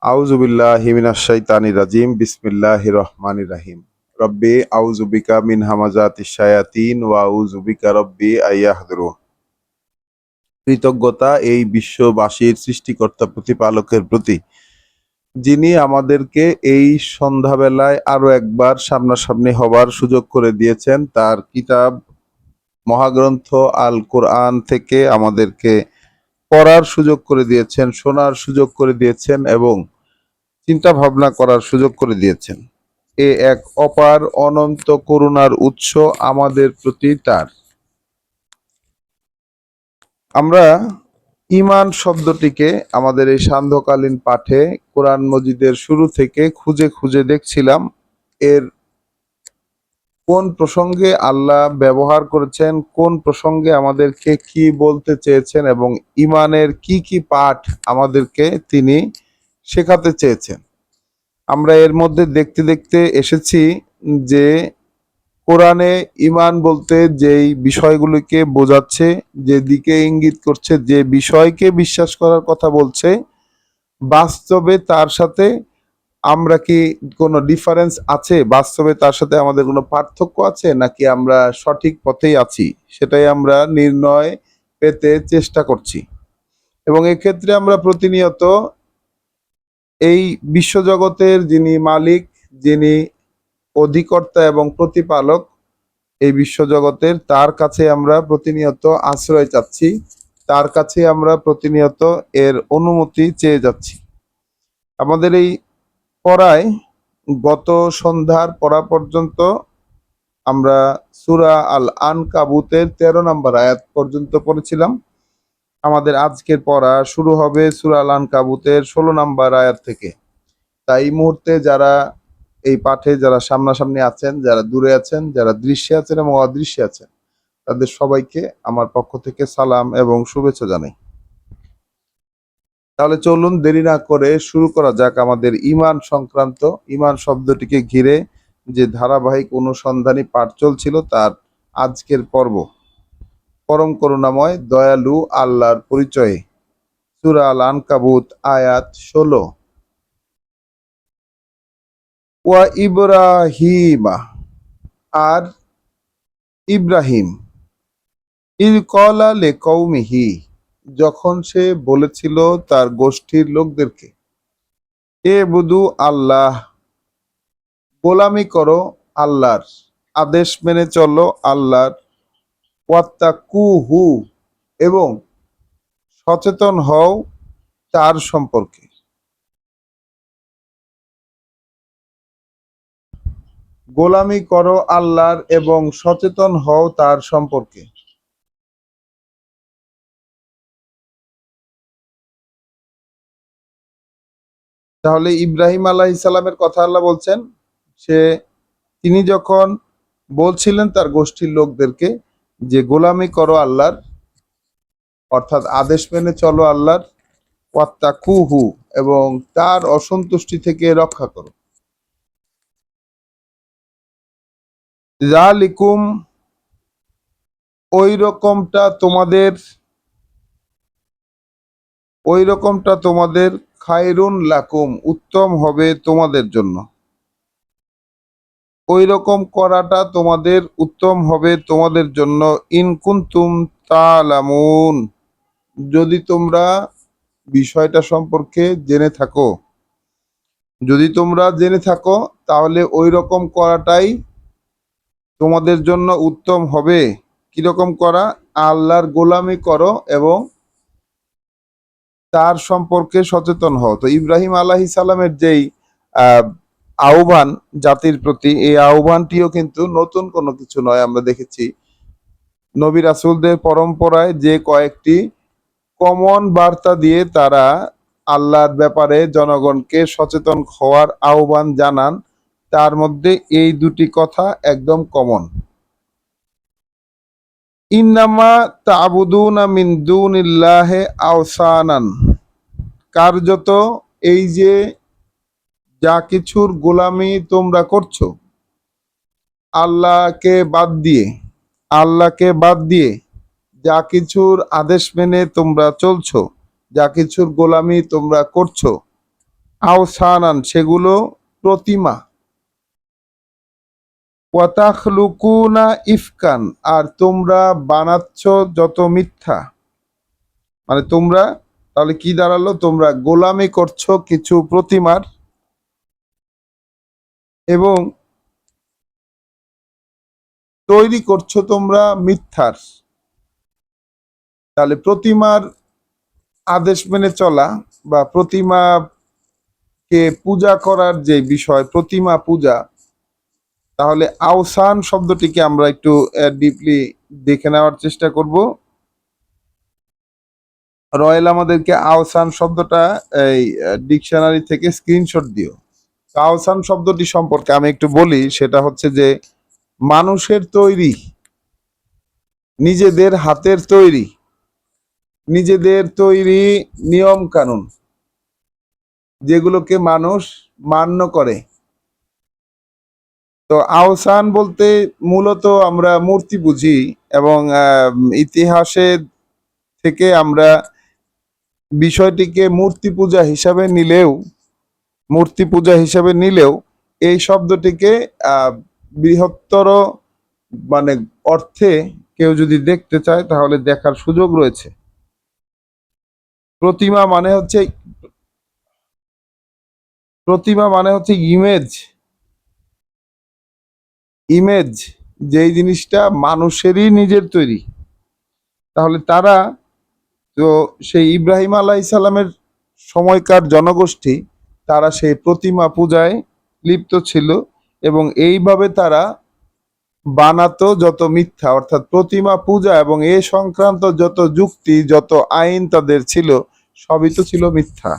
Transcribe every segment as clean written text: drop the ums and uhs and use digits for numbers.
আউযু বিল্লাহি মিনাশ শাইতানির রাজিম বিসমিল্লাহির রহমানির রহিম। রব্বি আউযু বিকা মিন হামাযাতিশ শায়াতিন ওয়া আউযু বিকা রব্বি আইয়াহদুরুন। কৃতজ্ঞতা এই বিশ্ববাসীর সৃষ্টিকর্তা প্রতিপালকের প্রতি, যিনি আমাদেরকে এই সন্ধ্যাবেলায় আরো একবার সামনাসামনি হবার সুযোগ করে দিয়েছেন। তার কিতাব মহাগ্রন্থ আল কোরআন থেকে আমাদেরকে পড়ার সুযোগ করে দিয়েছেন, শোনার সুযোগ করে দিয়েছেন এবং চিন্তা ভাবনা করার সুযোগ করে দিয়েছেন। এ এক অপার অনন্ত করুণার উৎস আমাদের প্রতি তার। আমরা ঈমান শব্দটিকে আমাদের এই সান্ধ্যকালীন পাঠে কোরআন মজিদের শুরু থেকে খুঁজে খুঁজে দেখছিলাম এর কোন প্রসঙ্গে আল্লাহ ব্যবহার করেছেন, কোন প্রসঙ্গে আমাদেরকে কি বলতে চেয়েছেন এবং ঈমানের কি কি পাঠ আমাদেরকে তিনি শেখাতে চেয়েছেন। আমরা এর মধ্যে দেখতে দেখতে এসেছি যে কোরআনে ঈমান বলতে যেই বিষয়গুলোকে বোঝাচ্ছে, যে দিকে ইঙ্গিত করছে, যে বিষয়কে বিশ্বাস করার কথা বলছে, বাস্তবে তার সাথে আমরা কি কোনো ডিফারেন্স আছে, বাস্তবে তার সাথে আমাদের কোনো পার্থক্য আছে নাকি আমরা সঠিক পথেই আছি, সেটাই আমরা নির্ণয় পেতে চেষ্টা করছি। এবং এক্ষেত্রে আমরা প্রতিনিয়ত এই বিশ্বজগতের যিনি মালিক, যিনি অধিকর্তা এবং প্রতিপালক এই বিশ্বজগতের, তার কাছে আমরা প্রতিনিয়ত আশ্রয় চাচ্ছি, তার কাছে আমরা প্রতিনিয়ত এর অনুমতি চেয়ে যাচ্ছি। আমাদের এই পড়ায় গত সন্ধ্যার পড়া পর্যন্ত আমরা সূরা আল আনকাবুতের 13 নম্বর আয়াত পর্যন্ত পড়েছিলাম। আমাদের আজকের পড়া শুরু হবে সূরা আল আনকাবুতের 16 নম্বর আয়াত থেকে। তাই এই মুহূর্তে যারা এই পাঠে যারা সামনাসামনি আছেন, যারা দূরে আছেন, যারা দৃশ্যে আছেন এবং অদৃশ্যে আছেন, তাদের সবাইকে আমার পক্ষ থেকে সালাম এবং শুভেচ্ছা জানাই। তাহলে চলুন দেরি না করে শুরু করা যাক আমাদের ঈমান সংক্রান্ত, ঈমান শব্দটিকে ঘিরে যে ধারাবাহিক অনুসন্ধানী পাঠ চলছিল তার আজকের পর্ব। পরম করুণাময় দয়ালু আল্লাহর পরিচয়ে সূরা আল আনকাবুত আয়াত 16। ওয়া ইব্রাহিমা, আর ইব্রাহিম, ইয ক্বালা লিকওমিহি, যখন সে বলেছিল তার গোষ্ঠীর লোকদেরকে, এ'বুদু আল্লাহ, গোলামি করো আল্লাহর, আদেশ মেনে চলো আল্লাহর, ওয়াত্তাকুহু, এবং সচেতন হও তার সম্পর্কে। গোলামি করো আল্লাহর এবং সচেতন হও তার সম্পর্কে। তাহলে ইব্রাহিম আলাইহিস সালামের কথা আল্লাহ বলছেন, তিনি যখন বলছিলেন তার গোষ্ঠীর লোকদেরকে যে গোলামি করো আল্লাহর, অর্থাৎ আদেশ মেনে চলো আল্লাহর, ওয়াত্তাকুহু, এবং তার অসন্তুষ্টি থেকে রক্ষা করো। যালিকুম, ওই রকমটা তোমাদের, ওই রকমটা তোমাদের, খায়রুন লাকুম, উত্তম হবে তোমাদের জন্য। ওই রকম করাটা তোমাদের উত্তম হবে তোমাদের জন্য। ইন কুনতুম তা'লামুন, যদি তোমরা বিষয়টা সম্পর্কে জেনে থাকো, যদি তোমরা জেনে থাকো তাহলে ওই রকম করাটাই তোমাদের জন্য উত্তম হবে। কিরকম করা? আল্লাহর গোলামি করো এবং তার সম্পর্কে সচেতন হও। তো ইব্রাহিম আলাইহিস সালামের যেই আহ, আহ্বান জাতির প্রতি, এই আহ্বানটিও কিন্তু নতুন কোনো কিছু নয়। আমরা দেখেছি নবী রাসূলদের পরম্পরায় যে কয়েকটি কমন বার্তা দিয়ে তারা আল্লাহর ব্যাপারে জনগণকে সচেতন হওয়ার আহ্বান জানান, তার মধ্যে এই দুটি কথা একদম কমন। ইন্নামা তা'বুদুনা মিন দুনিল্লাহি আওসানান, কার্যত এই যে যা কিছুর গোলামি তোমরা করছো আল্লাহকে বাদ দিয়ে, আল্লাহকে বাদ দিয়ে যা কিছুর আদেশ মেনে তোমরা চলছো, যা কিছুর গোলামি তোমরা করছো, আওসানান সেগুলো প্রতিমা, ওয়াতাখলুকুনা ইফকান আর তোমরা বানাচ্ছ যত মিথ্যা। মানে তোমরা তাহলে কি দাঁড়ালো, তোমরা গোলামি করছো কিছু প্রতিমার এবং তৈরি করছো তোমরা মিথ্যার। তাহলে প্রতিমার আদেশ মেনে চলা বা প্রতিমাকে পূজা করার যে বিষয়, প্রতিমা পূজা, তাহলে আওসান শব্দটিকে আমরা একটু ডিপলি দেখে নেওয়ার চেষ্টা করব। রয়েল আমাদেরকে আওসান শব্দটা এই ডিকশনারি থেকে স্ক্রিনশট দিও। আওসান শব্দটি সম্পর্কে আমি একটু বলি, সেটা হচ্ছে যে মানুষের তৈরি, নিজেদের হাতের তৈরি, নিজেদের তৈরি নিয়ম কানুন যেগুলোকে মানুষ মান্য করে। তো আওসান বলতে মূলত আমরা মূর্তি বুঝি এবং ইতিহাসে থেকে আমরা বিষয়টিকে মূর্তি পূজা হিসাবে নিলেও এই শব্দটিকে বৃহত্তর মানে অর্থে কেউ যদি দেখতে চায় তাহলে দেখার সুযোগ রয়েছে। প্রতিমা মানে হচ্ছে ইমেজ, ইমেজ যেই জিনিসটা মানুষেরই নিজের তৈরি। তাহলে তারা তো সেই ইব্রাহিম আলাইহিস সালামের সময়কার জনগোষ্ঠী, তারা সেই প্রতিমা পূজায় লিপ্ত ছিল এবং এইভাবে তারা বানাতো যত মিথ্যা, অর্থাৎ প্রতিমা পূজা এবং এ সংক্রান্ত যত যুক্তি, যত আইন তাদের ছিল, সবই তো ছিল মিথ্যা।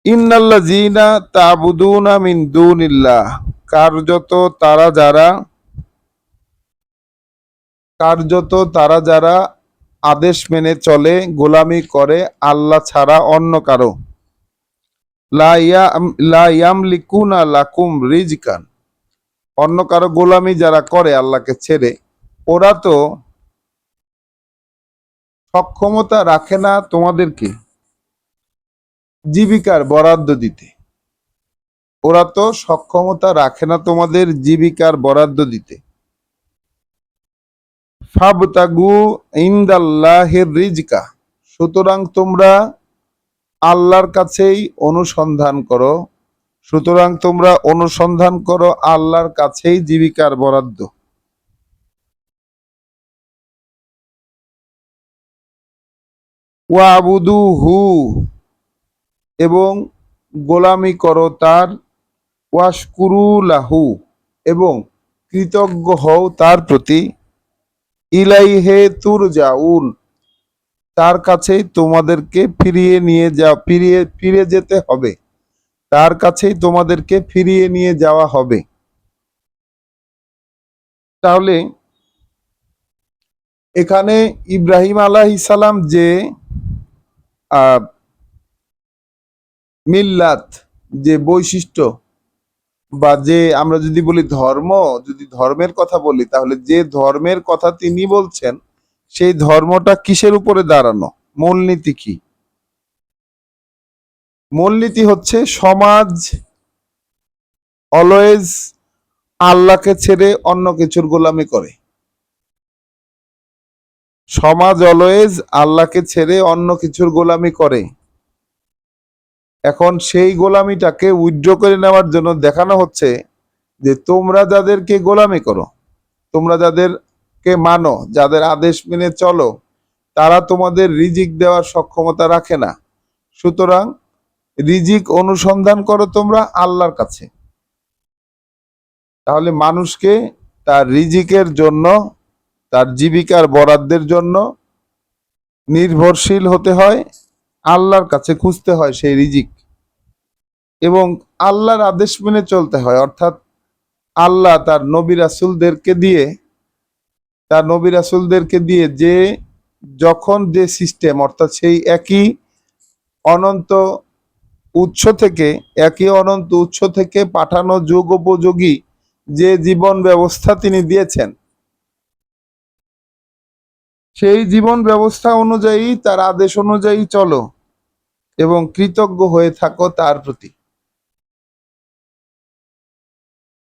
ইন্নাল্লাযীনা তা'বুদুনা মিন দুনিল্লাহ, কার্যত তারা যারা আদেশ মেনে চলে, গোলামি করে আল্লাহ ছাড়া অন্য কারো, লা ইয়ামলিকুনা লাকুম রিজকান, অন্য কারো গোলামি যারা করে আল্লাহকে ছেড়ে, ওরা তো সক্ষমতা রাখে না তোমাদেরকে জীবিকার বরাদ্দ দিতে। ওরা তো সক্ষমতা রাখে না তোমাদের জীবিকার বরাদ্দ দিতে। ফাবতাগু ইনদাল্লাহির রিজকা, সুতরাং তোমরা আল্লাহর কাছেই অনুসন্ধান করো, আল্লাহর কাছেই জীবিকার বরাদ্দ। ওয়াবুদুহু, এবং গোলামি করো তার, ওয়াশকুরু লাহু, এবং কৃতজ্ঞ হও তার প্রতি, ইলাইহে তুরজাউন, তার কাছেই তোমাদেরকে ফিরে যেতে হবে, তার কাছেই তোমাদেরকে ফিরিয়ে নিয়ে যাওয়া হবে। তাহলে এখানে ইব্রাহিম আলাইহিস সালাম যে মিল্লাত, যে বৈশিষ্ট্য বা যে আমরা যদি বলি ধর্ম, যদি ধর্মের কথা বলি, তাহলে যে ধর্মের কথা তিনি বলছেন সেই ধর্মটা কিসের উপরে দাঁড়ানো, মূলনীতি কি? মূলনীতি হচ্ছে সমাজ অলওয়েজ আল্লাহকে ছেড়ে অন্য কিছুর গোলামি করে, সমাজ অলওয়েজ আল্লাহকে ছেড়ে অন্য কিছুর গোলামি করে। এখন সেই গোলামিটাকে উইথড্র করে নেওয়ার জন্য দেখানো হচ্ছে যে তোমরা যাদেরকে গোলামি করো, তোমরা যাদেরকে মানো, যাদের আদেশ মেনে চলো, তারা তোমাদের রিজিক দেওয়ার সক্ষমতা রাখে না। সুতরাং রিজিক অনুসন্ধান করো তোমরা আল্লাহর কাছে। তাহলে মানুষকে তার রিজিকের জন্য, তার জীবিকার বরাদ্দের জন্য নির্ভরশীল হতে হয়, আল্লাহর কাছে খুঁজতে হয় সেই রিজিক, এবং আল্লাহর আদেশ মেনে চলতে হয়। অর্থাৎ আল্লাহ তার নবী রাসূলদেরকে দিয়ে যে যখন যে সিস্টেম, অর্থাৎ সেই অনন্ত অনন্ত উৎস থেকে পাঠানো যুগোপযোগী যে জীবন ব্যবস্থা তিনি দিয়েছেন, সেই জীবন ব্যবস্থা অনুযায়ী, তার আদেশ অনুযায়ী চলো, এবং কৃতজ্ঞ হয়ে থাকো তার প্রতি।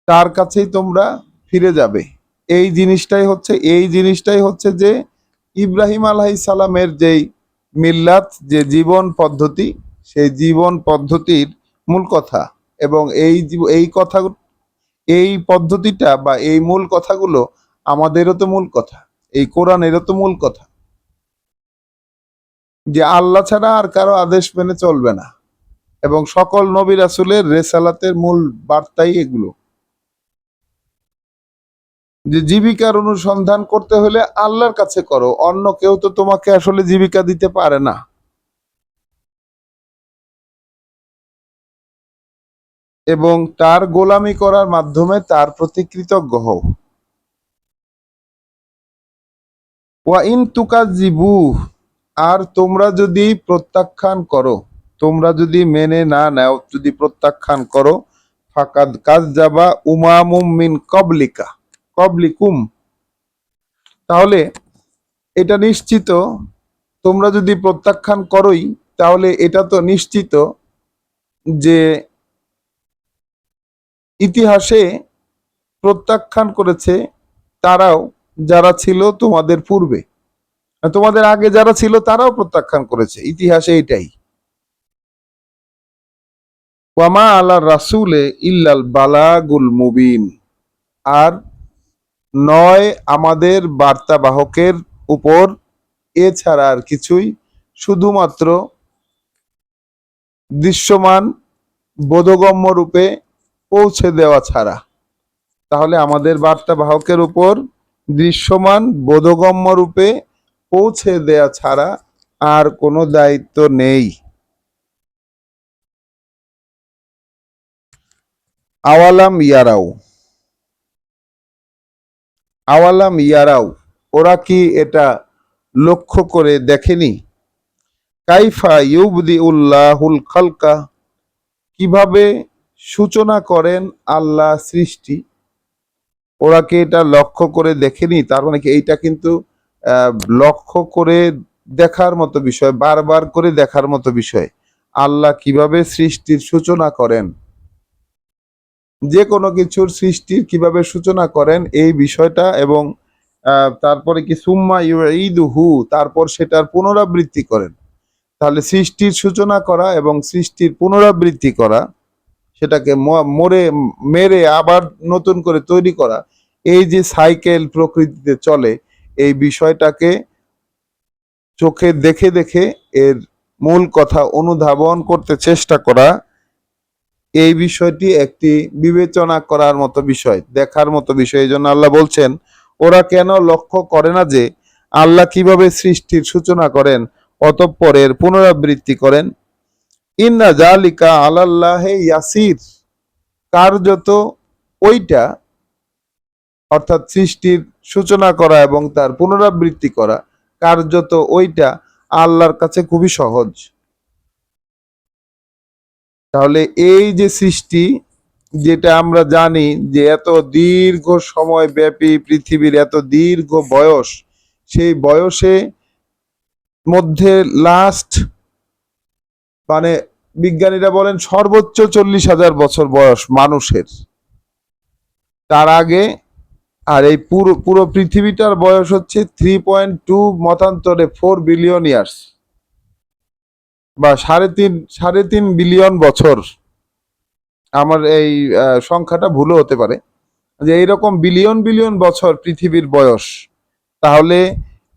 তার কাছেই তোমরা ফিরে যাবে। এই জিনিসটাই হচ্ছে যে ইব্রাহিম আলাইহিস সালামের যেই মিল্লাত, যে জীবন পদ্ধতি, সেই জীবন পদ্ধতির মূল কথা। এবং এই পদ্ধতিটা বা এই মূল কথাগুলো আমাদেরও তো মূল কথা, এই কোরআনেরও তো মূল কথা, যে আল্লাহ ছাড়া আর কারো আদেশ মেনে চলবে না। এবং সকল নবী রাসূলের রেসালাতের মূল বার্তাই এগুলো, যে জীবিকার অনুসন্ধান করতে হলে আল্লাহর কাছে করো, অন্য কেউ তো তোমাকে আসলে জীবিকা দিতে পারে না। এবং তার গোলামি করার মাধ্যমে তার প্রতি কৃতজ্ঞ হও। ওয়া ইন তুকাজ্জিবু, আর তোমরা যদি প্রত্যাখ্যান করো, তোমরা যদি মেনে না নাও, যদি প্রত্যাখ্যান করো, ফাকাদ কাযযাবা উমামুম মিন ক্বাবলিকুম, তাহলে এটা নিশ্চিত, তোমরা যদি প্রত্যাখ্যান করোই, তাহলে এটা তো নিশ্চিত যে ইতিহাসে প্রত্যাখ্যান করেছে তারাও, যারা ছিল তোমাদের পূর্বে, তোমাদের আগে যারা ছিল তারাও প্রত্যাখ্যান করেছে, ইতিহাসে এটাই। ওয়ামা আলা রাসূলে ইল্লাল বালাগুল মুবিন, আর নয় আমাদের বার্তাবাহকের উপর এছাড়া আর কিছুই, শুধুমাত্র দৃশ্যমান বোধগম্য রূপে পৌঁছে দেওয়া ছাড়া। তাহলে আমাদের বার্তাবাহকের উপর দৃশ্যমান বোধগম্য রূপে পৌঁছে দেয়া ছাড়া আর কোনো দায়িত্ব নেই। আওয়ালাম ইয়ারাও, আওয়ালাম ইয়ারাও, ওরা কি এটা লক্ষ্য করে দেখেনি? কাইফা ইউবদিউল্লাহুল খালকা, কিভাবে সূচনা করেন আল্লাহ সৃষ্টি। ওরা কি এটা লক্ষ্য করে দেখেনি? তার মানে কি এইটা কিন্তু আহ, লক্ষ্য করে দেখার মতো বিষয়, বারবার করে দেখার মতো বিষয়, আল্লাহ কিভাবে সৃষ্টির সূচনা করেন, যে কোনো কিছুর সৃষ্টির কিভাবে সূচনা করেন এই বিষয়টা। এবং তারপরে কি সুম্মা ইউঈদুহু, তারপর সেটার পুনরাবৃত্তি করেন। তাহলে সৃষ্টির সূচনা করা এবং সৃষ্টির পুনরাবৃত্তি করা, সেটাকে মেরে আবার নতুন করে তৈরি করা, এই যে সাইকেল প্রকৃতিতে চলে, এই বিষয়টাকে চোখে দেখে দেখে এর মূল কথা অনুধাবন করতে চেষ্টা করা, এই বিষয়টি একটি বিবেচনা করার মতো বিষয়, দেখার মতো বিষয়। এই জন্য আল্লাহ বলছেন, ওরা কেন লক্ষ্য করে না যে আল্লাহ কিভাবে সৃষ্টির সূচনা করেন, অতঃপর এর পুনরাবৃত্তি করেন। ইন্না জালিকা আলাল্লাহে ইয়াসির, কার্যত ওইটা, অর্থাৎ সৃষ্টির সূচনা করা এবং তার পুনরাবৃত্তি করা, কার্যত ওইটা আল্লাহর কাছে খুবই সহজ। তাহলে এই যে সৃষ্টি, যেটা আমরা জানি যে এত দীর্ঘ সময় ব্যাপী পৃথিবীর এত দীর্ঘ বয়স, সেই বয়সে মধ্যে লাস্ট, মানে বিজ্ঞানীরা বলেন সর্বোচ্চ 40,000 বছর বয়স মানুষের, তার আগে। আর এই পুরো পুরো পৃথিবীটার বয়স হচ্ছে 3.2 মতান্তরে 4 বিলিয়ন ইয়ার্স, বা সাড়ে তিন বিলিয়ন বছর। আমার এই সংখ্যাটা ভুলও হতে পারে, যে এইরকম বিলিয়ন বিলিয়ন বছর পৃথিবীর বয়স। তাহলে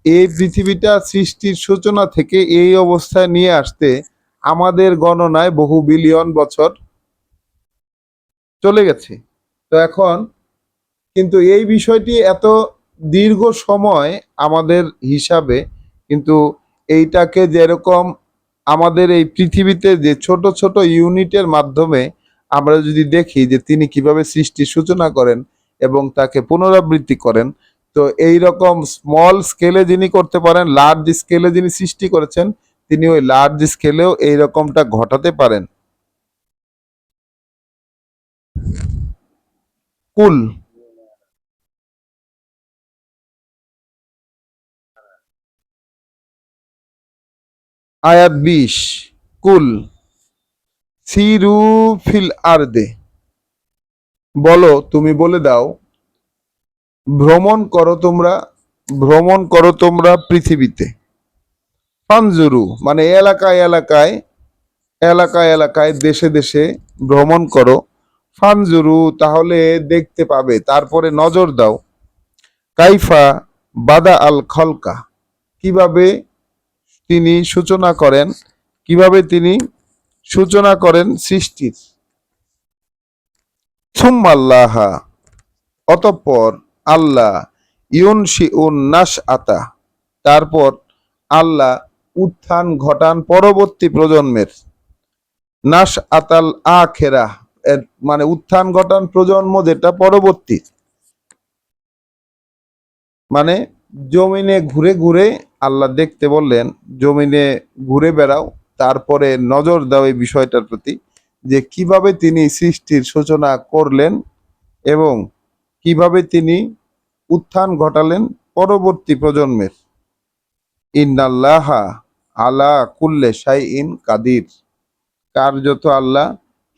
এই পৃথিবীটা সৃষ্টির সূচনা থেকে এই অবস্থায় নিয়ে আসতে আমাদের গণনায় বহু বিলিয়ন বছর চলে গেছে। তো এখন কিন্তু এই বিষয়টি এত দীর্ঘ সময় আমাদের হিসাবে, কিন্তু এইটাকে যেরকম আমাদের এই পৃথিবীতে যে ছোট ছোট ইউনিটের মাধ্যমে আমরা যদি দেখি যে তিনি কিভাবে সৃষ্টির সূচনা করেন এবং তাকে পুনরাবৃত্তি করেন, তো এই রকম স্মল স্কেলে যিনি করতে পারেন, লার্জ স্কেলে যিনি সৃষ্টি করেছেন, তিনি ওই লার্জ স্কেলেও এই রকমটা ঘটাতে পারেন। কুল, আয়াত 20। কুল সিরু ফিল আরদে, বলো, তুমি বলে দাও, ভ্রমণ করো তোমরা পৃথিবীতে। ফানজুরু মানে এলাকায় দেশে দেশে ভ্রমণ করো। ফানজুরু তাহলে দেখতে পাবে, তারপরে নজর দাও। কাইফা বাদা আল খলকা, কিভাবে তিনি সূচনা করেন, সৃষ্টির। সুম্মাল্লাহা অতঃপর আল্লাহ, ইউনশিউন নাশ আতা তারপর আল্লাহ উত্থান ঘটান পরবর্তী প্রজন্মের। নাশ আতাল আখেরা এর মানে উত্থান ঘটান প্রজন্ম যেটা পরবর্তী, মানে জমিনে ঘুরে ঘুরে আল্লাহ দেখতে বললেন, জমিনে ঘুরে বেড়াও, তারপরে নজর দাও এই বিষয়টার প্রতি, যে কিভাবে তিনি সৃষ্টির সূচনা করলেন এবং কিভাবে তিনি উত্থান ঘটালেন পরবর্তী প্রজন্মের। ইন্নাল্লাহা আলা কুল্লে শাইইন কাদির, কার্যত আল্লাহ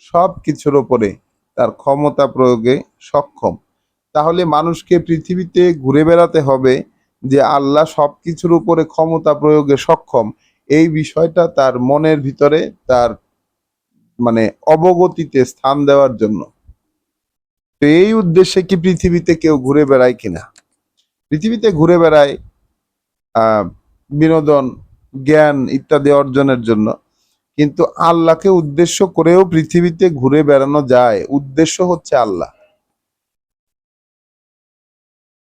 সব কিছুর ওপরে তার ক্ষমতা প্রয়োগে সক্ষম। তাহলে মানুষকে পৃথিবীতে ঘুরে বেড়াতে হবে যে আল্লাহ সব কিছুর উপরে ক্ষমতা প্রয়োগে সক্ষম, এই বিষয়টা তার মনের ভিতরে, তার মানে অবগতিতে স্থান দেওয়ার জন্য। তো এই উদ্দেশ্যে কি পৃথিবীতে কেউ ঘুরে বেড়ায় কিনা? পৃথিবীতে ঘুরে বেড়ায় আহ বিনোদন, জ্ঞান ইত্যাদি অর্জনের জন্য, কিন্তু আল্লাহকে উদ্দেশ্য করেও পৃথিবীতে ঘুরে বেড়ানো যায়। উদ্দেশ্য হচ্ছে আল্লাহ।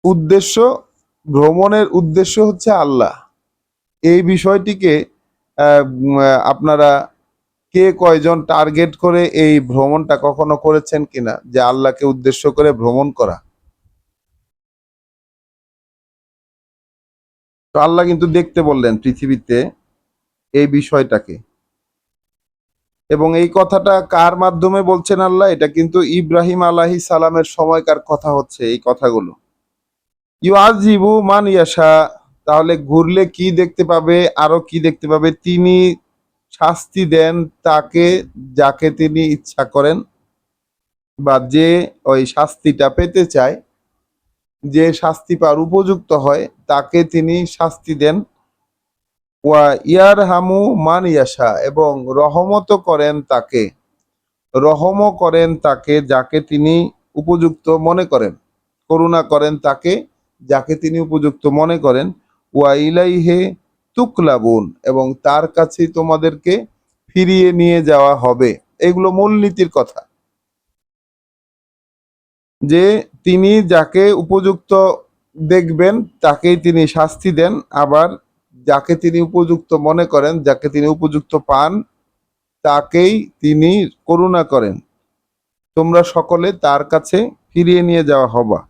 উদ্দেশ্য, ভ্রমণের উদ্দেশ্য হচ্ছে আল্লাহ। এই বিষয়টিকে আপনারা কে কয়জন টার্গেট করে এই ভ্রমণটা কখনো করেছেন কিনা, যে আল্লাহকে উদ্দেশ্য করে ভ্রমণ করা? তো আল্লাহ কিন্তু দেখতে বললেন পৃথিবীতে এই বিষয়টাকে, এবং এই কথাটা কার মাধ্যমে বলছেন আল্লাহ? এটা কিন্তু ইব্রাহিম আলাইহিস সালামের সময়কার কথা হচ্ছে এই কথাগুলো। ইউআযিবু মান ইয়াশা, তাহলে ঘুরলে কি দেখতে পাবে, আরো কি দেখতে পাবে? তিনি শাস্তি দেন তাকে, যাকে তিনি ইচ্ছা করেন, বা যে ওই শাস্তিটা পেতে চায়, যে শাস্তি পাওয়ার উপযুক্ত হয় তাকে তিনি শাস্তি দেন। ওয়া ইয়ারহামু মান ইয়াশা, এবং রহমও করেন তাকে যাকে তিনি উপযুক্ত মনে করেন, করুণা করেন তাকে যাকে তিনি উপযুক্ত মনে করেন। ওয়া ইলাইহে তুকলাবুন, এবং তার কাছেই তোমাদেরকে ফিরিয়ে নিয়ে যাওয়া হবে। এগুলো মূলনীতির কথা, যে তিনি যাকে উপযুক্ত দেখবেন তাকেই তিনি শাস্তি দেন, আবার যাকে তিনি উপযুক্ত মনে করেন, যাকে তিনি উপযুক্ত পান, তাকেই তিনি করুণা করেন। তোমরা সকলে তার কাছে ফিরিয়ে নিয়ে যাওয়া হবা।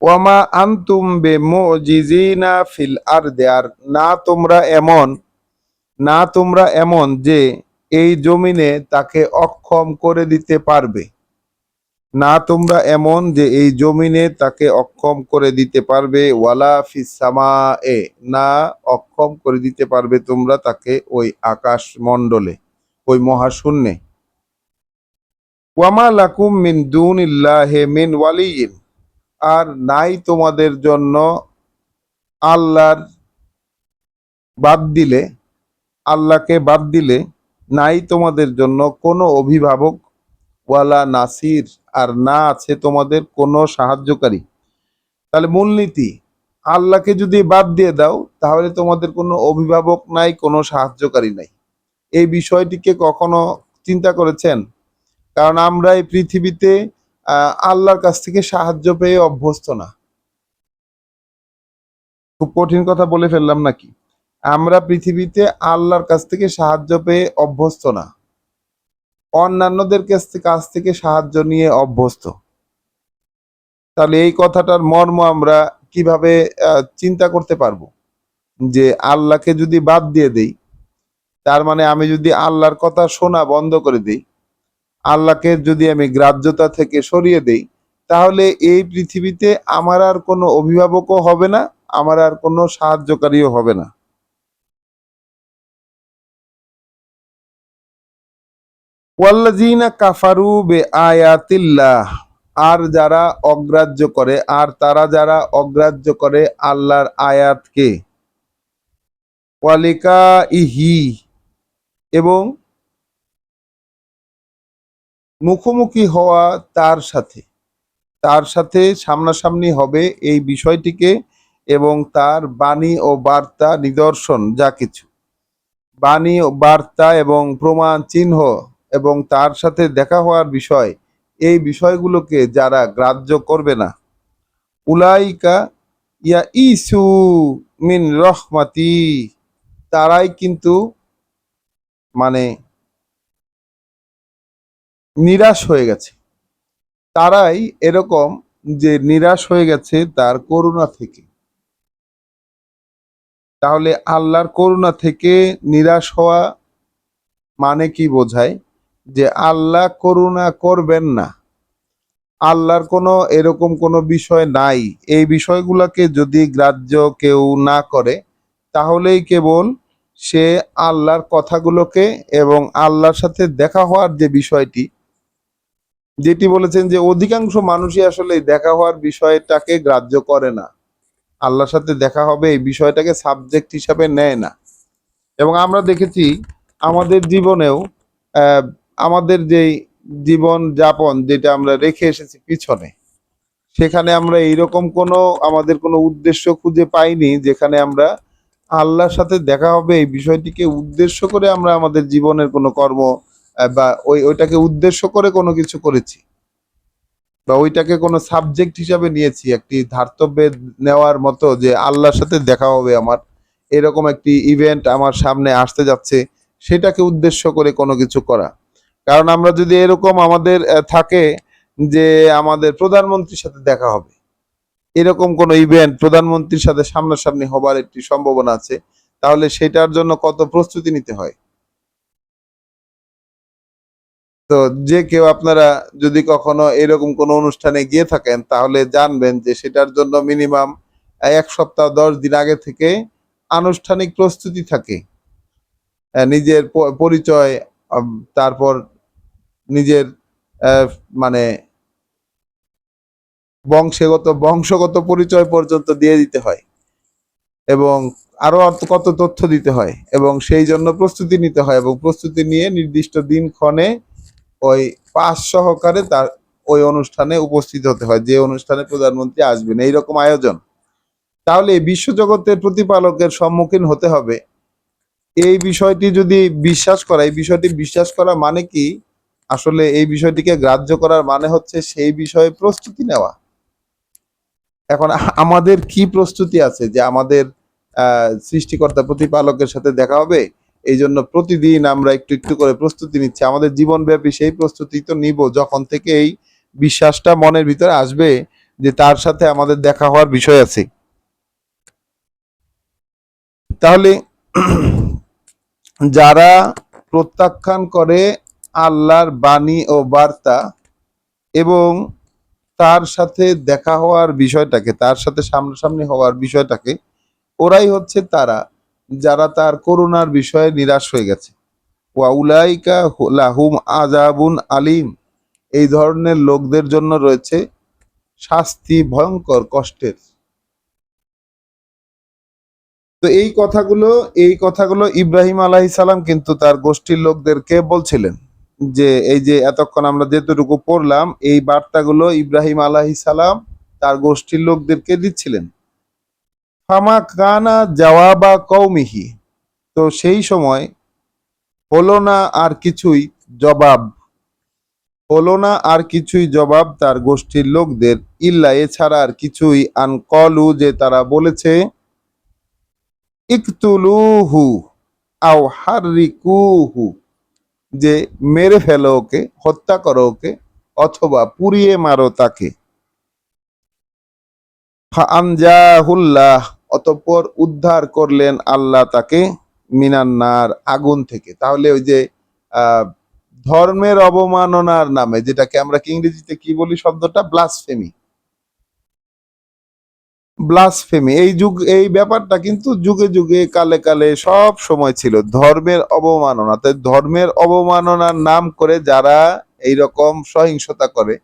ওয়ামা আনতুম বিমুজিজিনা ফিল আরদি, আর না তোমরা এমন যে এই জমিনে তাকে অক্ষম করে দিতে পারবে। না তোমরা এমন যে এই জমিনে তাকে অক্ষম করে দিতে পারবে। ওয়ালা ফিস সামায়ে, না অক্ষম করে দিতে পারবে তোমরা তাকে ওই আকাশ মণ্ডলে, ওই মহাশূন্যে। ওয়ামা লাকুম মিন দুনিল্লাহি মিন ওয়ালিয়্যিন, আর নাই তোমাদের জন্য আল্লাহর বাদ দিলে, আল্লাহকে বাদ দিলে নাই তোমাদের জন্য কোনো অভিভাবক, ওয়ালা নাসির, আর না আছে তোমাদের কোনো সাহায্যকারী। তাহলে মূলনীতি, আল্লাহকে যদি বাদ দিয়ে দাও তাহলে তোমাদের কোনো অভিভাবক নাই, কোনো সাহায্যকারী নাই। এই বিষয়টিকে কখনো চিন্তা করেছেন? কারণ আমরা এই পৃথিবীতে আল্লাহর কাছ থেকে সাহায্য পেয়ে অভ্যস্ত না। খুব কঠিন কথা বলে ফেললাম নাকি? আমরা পৃথিবীতে আল্লাহর কাছ থেকে সাহায্য পেয়ে অভ্যস্ত না, অন্যান্যদের কাছ থেকে সাহায্য নিয়ে অভ্যস্ত। তাহলে এই কথাটার মর্ম আমরা কিভাবে চিন্তা করতে পারবো? যে আল্লাহকে যদি বাদ দিয়ে দেই, তার মানে আমি যদি আল্লাহর কথা শোনা বন্ধ করে দিই, আল্লাহকে যদি আমি গ্রাহ্যতা থেকে সরিয়ে দেই, তাহলে এই পৃথিবীতে আমার আর কোনো অভিভাবকও হবে না, আমার আর কোনো সাহায্যকারীও হবে না। ওয়াল্লাযীনা কাফারু বিআয়াতিল্লাহ, আর যারা অগ্রাহ্য করে, আর তারা যারা অগ্রাহ্য করে আল্লাহর আয়াতকে, ওয়ালিকাইহি, এবং মুখোমুখি হওয়া তার সাথে সামনাসামনি হবে এই বিষয়টিকে, এবং তার বাণী ও বার্তা নিদর্শন যা কিছু বাণী ও বার্তা এবং প্রমাণ চিহ্ন এবং তার সাথে দেখা হওয়ার বিষয়, এই বিষয়গুলোকে যারা গ্রাহ্য করবে না, উলাইকা ইয়া ইসু মিন রহমাতি, তারাই কিন্তু মানে নিরাশ হয়ে গেছে, তারাই এরকম যে নিরাশ হয়ে গেছে তার করুণা থেকে। তাহলে আল্লাহর করুণা থেকে নিরাশ হওয়া মানে কি বোঝায়? যে আল্লাহ করুণা করবেন না, আল্লাহর কোনো এরকম কোনো বিষয় নাই, এই বিষয়গুলোকে যদি গ্রাহ্য কেউ না করে, তাহলেই কেবল সে আল্লাহর কথাগুলোকে এবং আল্লাহর সাথে দেখা হওয়ার যে বিষয়টি, যেটি বলেছেন যে অধিকাংশ মানুষই আসলে এই দেখা হওয়ার বিষয়টাকে গ্রাহ্য করে না, আল্লাহর সাথে দেখা হবে এই বিষয়টাকে সাবজেক্ট হিসাবে নেয় না। এবং আমরা দেখেছি আমাদের জীবনেও আহ, আমাদের যেই জীবন যাপন যেটা আমরা রেখে এসেছি পিছনে, সেখানে আমরা এইরকম কোনো আমাদের কোনো উদ্দেশ্য খুঁজে পাইনি যেখানে আমরা আল্লাহর সাথে দেখা হবে এই বিষয়টিকে উদ্দেশ্য করে আমরা আমাদের জীবনের কোনো কর্ম বা ওইটাকে উদ্দেশ্য করে কোনো কিছু করেছি, বা ওইটাকে কোনো সাবজেক্ট হিসাবে নিয়েছি, একটি ধার্তব্যে নেওয়ার মতো যে আল্লাহর সাথে দেখা হবে আমার, এরকম একটি ইভেন্ট আমার সামনে আসতে যাচ্ছে, সেটাকে উদ্দেশ্য করে কোনো কিছু করা। কারণ আমরা যদি এরকম আমাদের থাকে যে আমাদের প্রধানমন্ত্রীর সাথে দেখা হবে, এরকম কোনো ইভেন্ট প্রধানমন্ত্রীর সাথে সামনাসামনি হবার একটি সম্ভাবনা আছে, তাহলে সেটার জন্য কত প্রস্তুতি নিতে হয়। তো যে কেউ আপনারা যদি কখনো এরকম কোনো অনুষ্ঠানে গিয়ে থাকেন, তাহলে জানবেন যে সেটার জন্য মিনিমাম 1 সপ্তাহ 10 দিন আগে থেকে আনুষ্ঠানিক প্রস্তুতি থাকে। নিজের পরিচয়, তারপর নিজের আহ, মানে বংশগত পরিচয় পর্যন্ত দিয়ে দিতে হয়, এবং আরো কত তথ্য দিতে হয়, এবং সেই জন্য প্রস্তুতি নিতে হয়, এবং প্রস্তুতি নিয়ে নির্দিষ্ট দিনক্ষণে ওই পাস সহকারে তার ওই অনুষ্ঠানে উপস্থিত হতে হয়, যে অনুষ্ঠানে প্রধানমন্ত্রী আসবেন, এইরকম আয়োজন। তাহলে এই বিশ্বজগতের প্রতিপালকের সম্মুখীন হতে হবে, এই বিষয়টি যদি বিশ্বাস করা, এই বিষয়টি বিশ্বাস করা মানে কি, আসলে এই বিষয়টিকে গ্রাহ্য করার মানে হচ্ছে সেই বিষয়ে প্রস্তুতি নেওয়া। এখন আমাদের কি প্রস্তুতি আছে যে আমাদের সৃষ্টিকর্তা প্রতিপালকের সাথে দেখা হবে, এই জন্য প্রতিদিন আমরা একটু একটু করে প্রস্তুতি নিচ্ছি, আমাদের জীবনব্যাপী সেই প্রস্তুতি তো নিব যখন থেকে এই বিশ্বাসটা মনের ভিতরে আসবে যে তার সাথে আমাদের দেখা হওয়ার বিষয় আছে। তাহলে যারা প্রত্যাখ্যান করে আল্লাহর বাণী ও বার্তা এবং তার সাথে দেখা হওয়ার বিষয়টাকে, তার সাথে সামনাসামনি হওয়ার বিষয়টাকে, ওরাই হচ্ছে তারা যারা তার করুণার বিষয়ে নিরাশ হয়ে গেছে। ওয়াউলাইকা লাহুম আযাবুন আলিম, এই ধরনের লোকদের জন্য রয়েছে শাস্তি ভয়ঙ্কর কষ্টের। তো এই কথাগুলো ইব্রাহিম আলাইহিস সালাম কিন্তু তার গোষ্ঠীর লোকদেরকে বলছিলেন, যে এই যে এতক্ষণ আমরা যেতটুকু পড়লাম এই বার্তাগুলো ইব্রাহিম আলাইহিস সালাম তার গোষ্ঠীর লোকদেরকে দিচ্ছিলেন। ফামা কানা জাওয়াবা কওমিহি, তো সেই সময় হলো না আর কিছুই জবাব, হলো না আর কিছুই জবাব তার গোষ্ঠীর লোকদের, ইল্লা এছাড়া আর কিছুই, আন কলু যে তারা বলেছে, ইকতুলুহু আও হাররিকুহু, যে মেরে ফেলো ওকে, হত্যা করো ওকে, অথবা পুড়িয়ে মারো তাকে। ফাআনজাহুল্লাহ, অতঃপর উদ্ধার করলেন আল্লাহ তাকে, মিনান্নার, আগুন থেকে। তাহলে ওই যে আহ ধর্মের অবমাননার নামে, যেটাকে আমরা কি ইংরেজিতে কি বলি শব্দটা, ব্লাসফেমি, ব্লাসফেমি, এই ব্যাপারটা কিন্তু যুগে যুগে কালে কালে সব সময় ছিল, ধর্মের অবমাননা। তাই ধর্মের অবমাননার নাম করে যারা এই রকম সহিংসতা করে,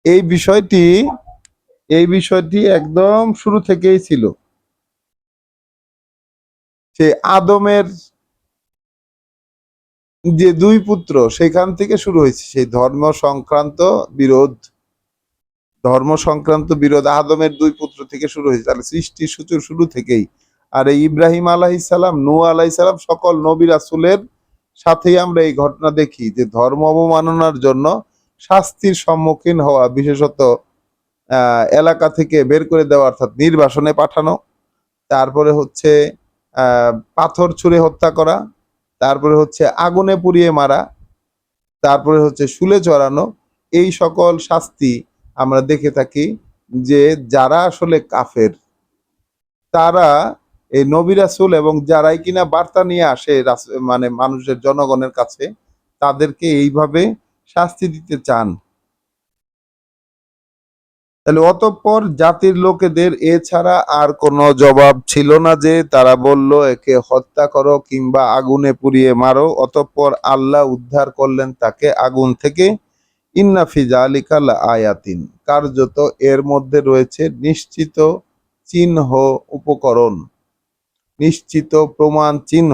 এই বিষয়টি এই বিষয়টি একদম শুরু থেকেই ছিল। সে আদমের যে দুই পুত্র, সেখান থেকে শুরু হয়েছে সেই ধর্ম সংক্রান্ত বিরোধ আদমের দুই পুত্র থেকে শুরু হয়েছে। তাহলে সৃষ্টির সূচনা শুরু থেকেই। আর এই ইব্রাহিম আলাইহিসসালাম, নূহ আলাইহিসসালাম, সকল নবী রাসূলের সাথেই আমরা এই ঘটনা দেখি যে ধর্ম অবমাননার জন্য শাস্তির সম্মুখীন হওয়া, বিশেষত এলাকা থেকে বের করে দেওয়া অর্থাৎ নির্বাসনে পাঠানো, তারপরে হচ্ছে পাথর ছুঁড়ে হত্যা করা, তারপরে হচ্ছে আগুনে পুড়িয়ে মারা, তারপরে হচ্ছে শুলে চড়ানো। এই সকল শাস্তি আমরা দেখে থাকি যে যারা আসলে কাফের, তারা এই নবী রাসূল এবং যারাই কিনা বার্তা নিয়ে আসে মানে মানুষের জনগণের কাছে, তাদেরকে এইভাবে শাস্তি দিতে চান। তাহলে অতঃপর জাতির লোকেদের এছাড়া আর কোনো জবাব ছিল না যে তারা বলল একে হত্যা করো কিংবা আগুনে পুড়িয়ে মারো। অতঃপর আল্লাহ উদ্ধার করলেন তাকে আগুন থেকে। ইন্না ফি যালিকা লাআয়াতিন, কার্যত এর মধ্যে রয়েছে নিশ্চিত চিহ্ন, উপকরণ, নিশ্চিত প্রমাণ চিহ্ন,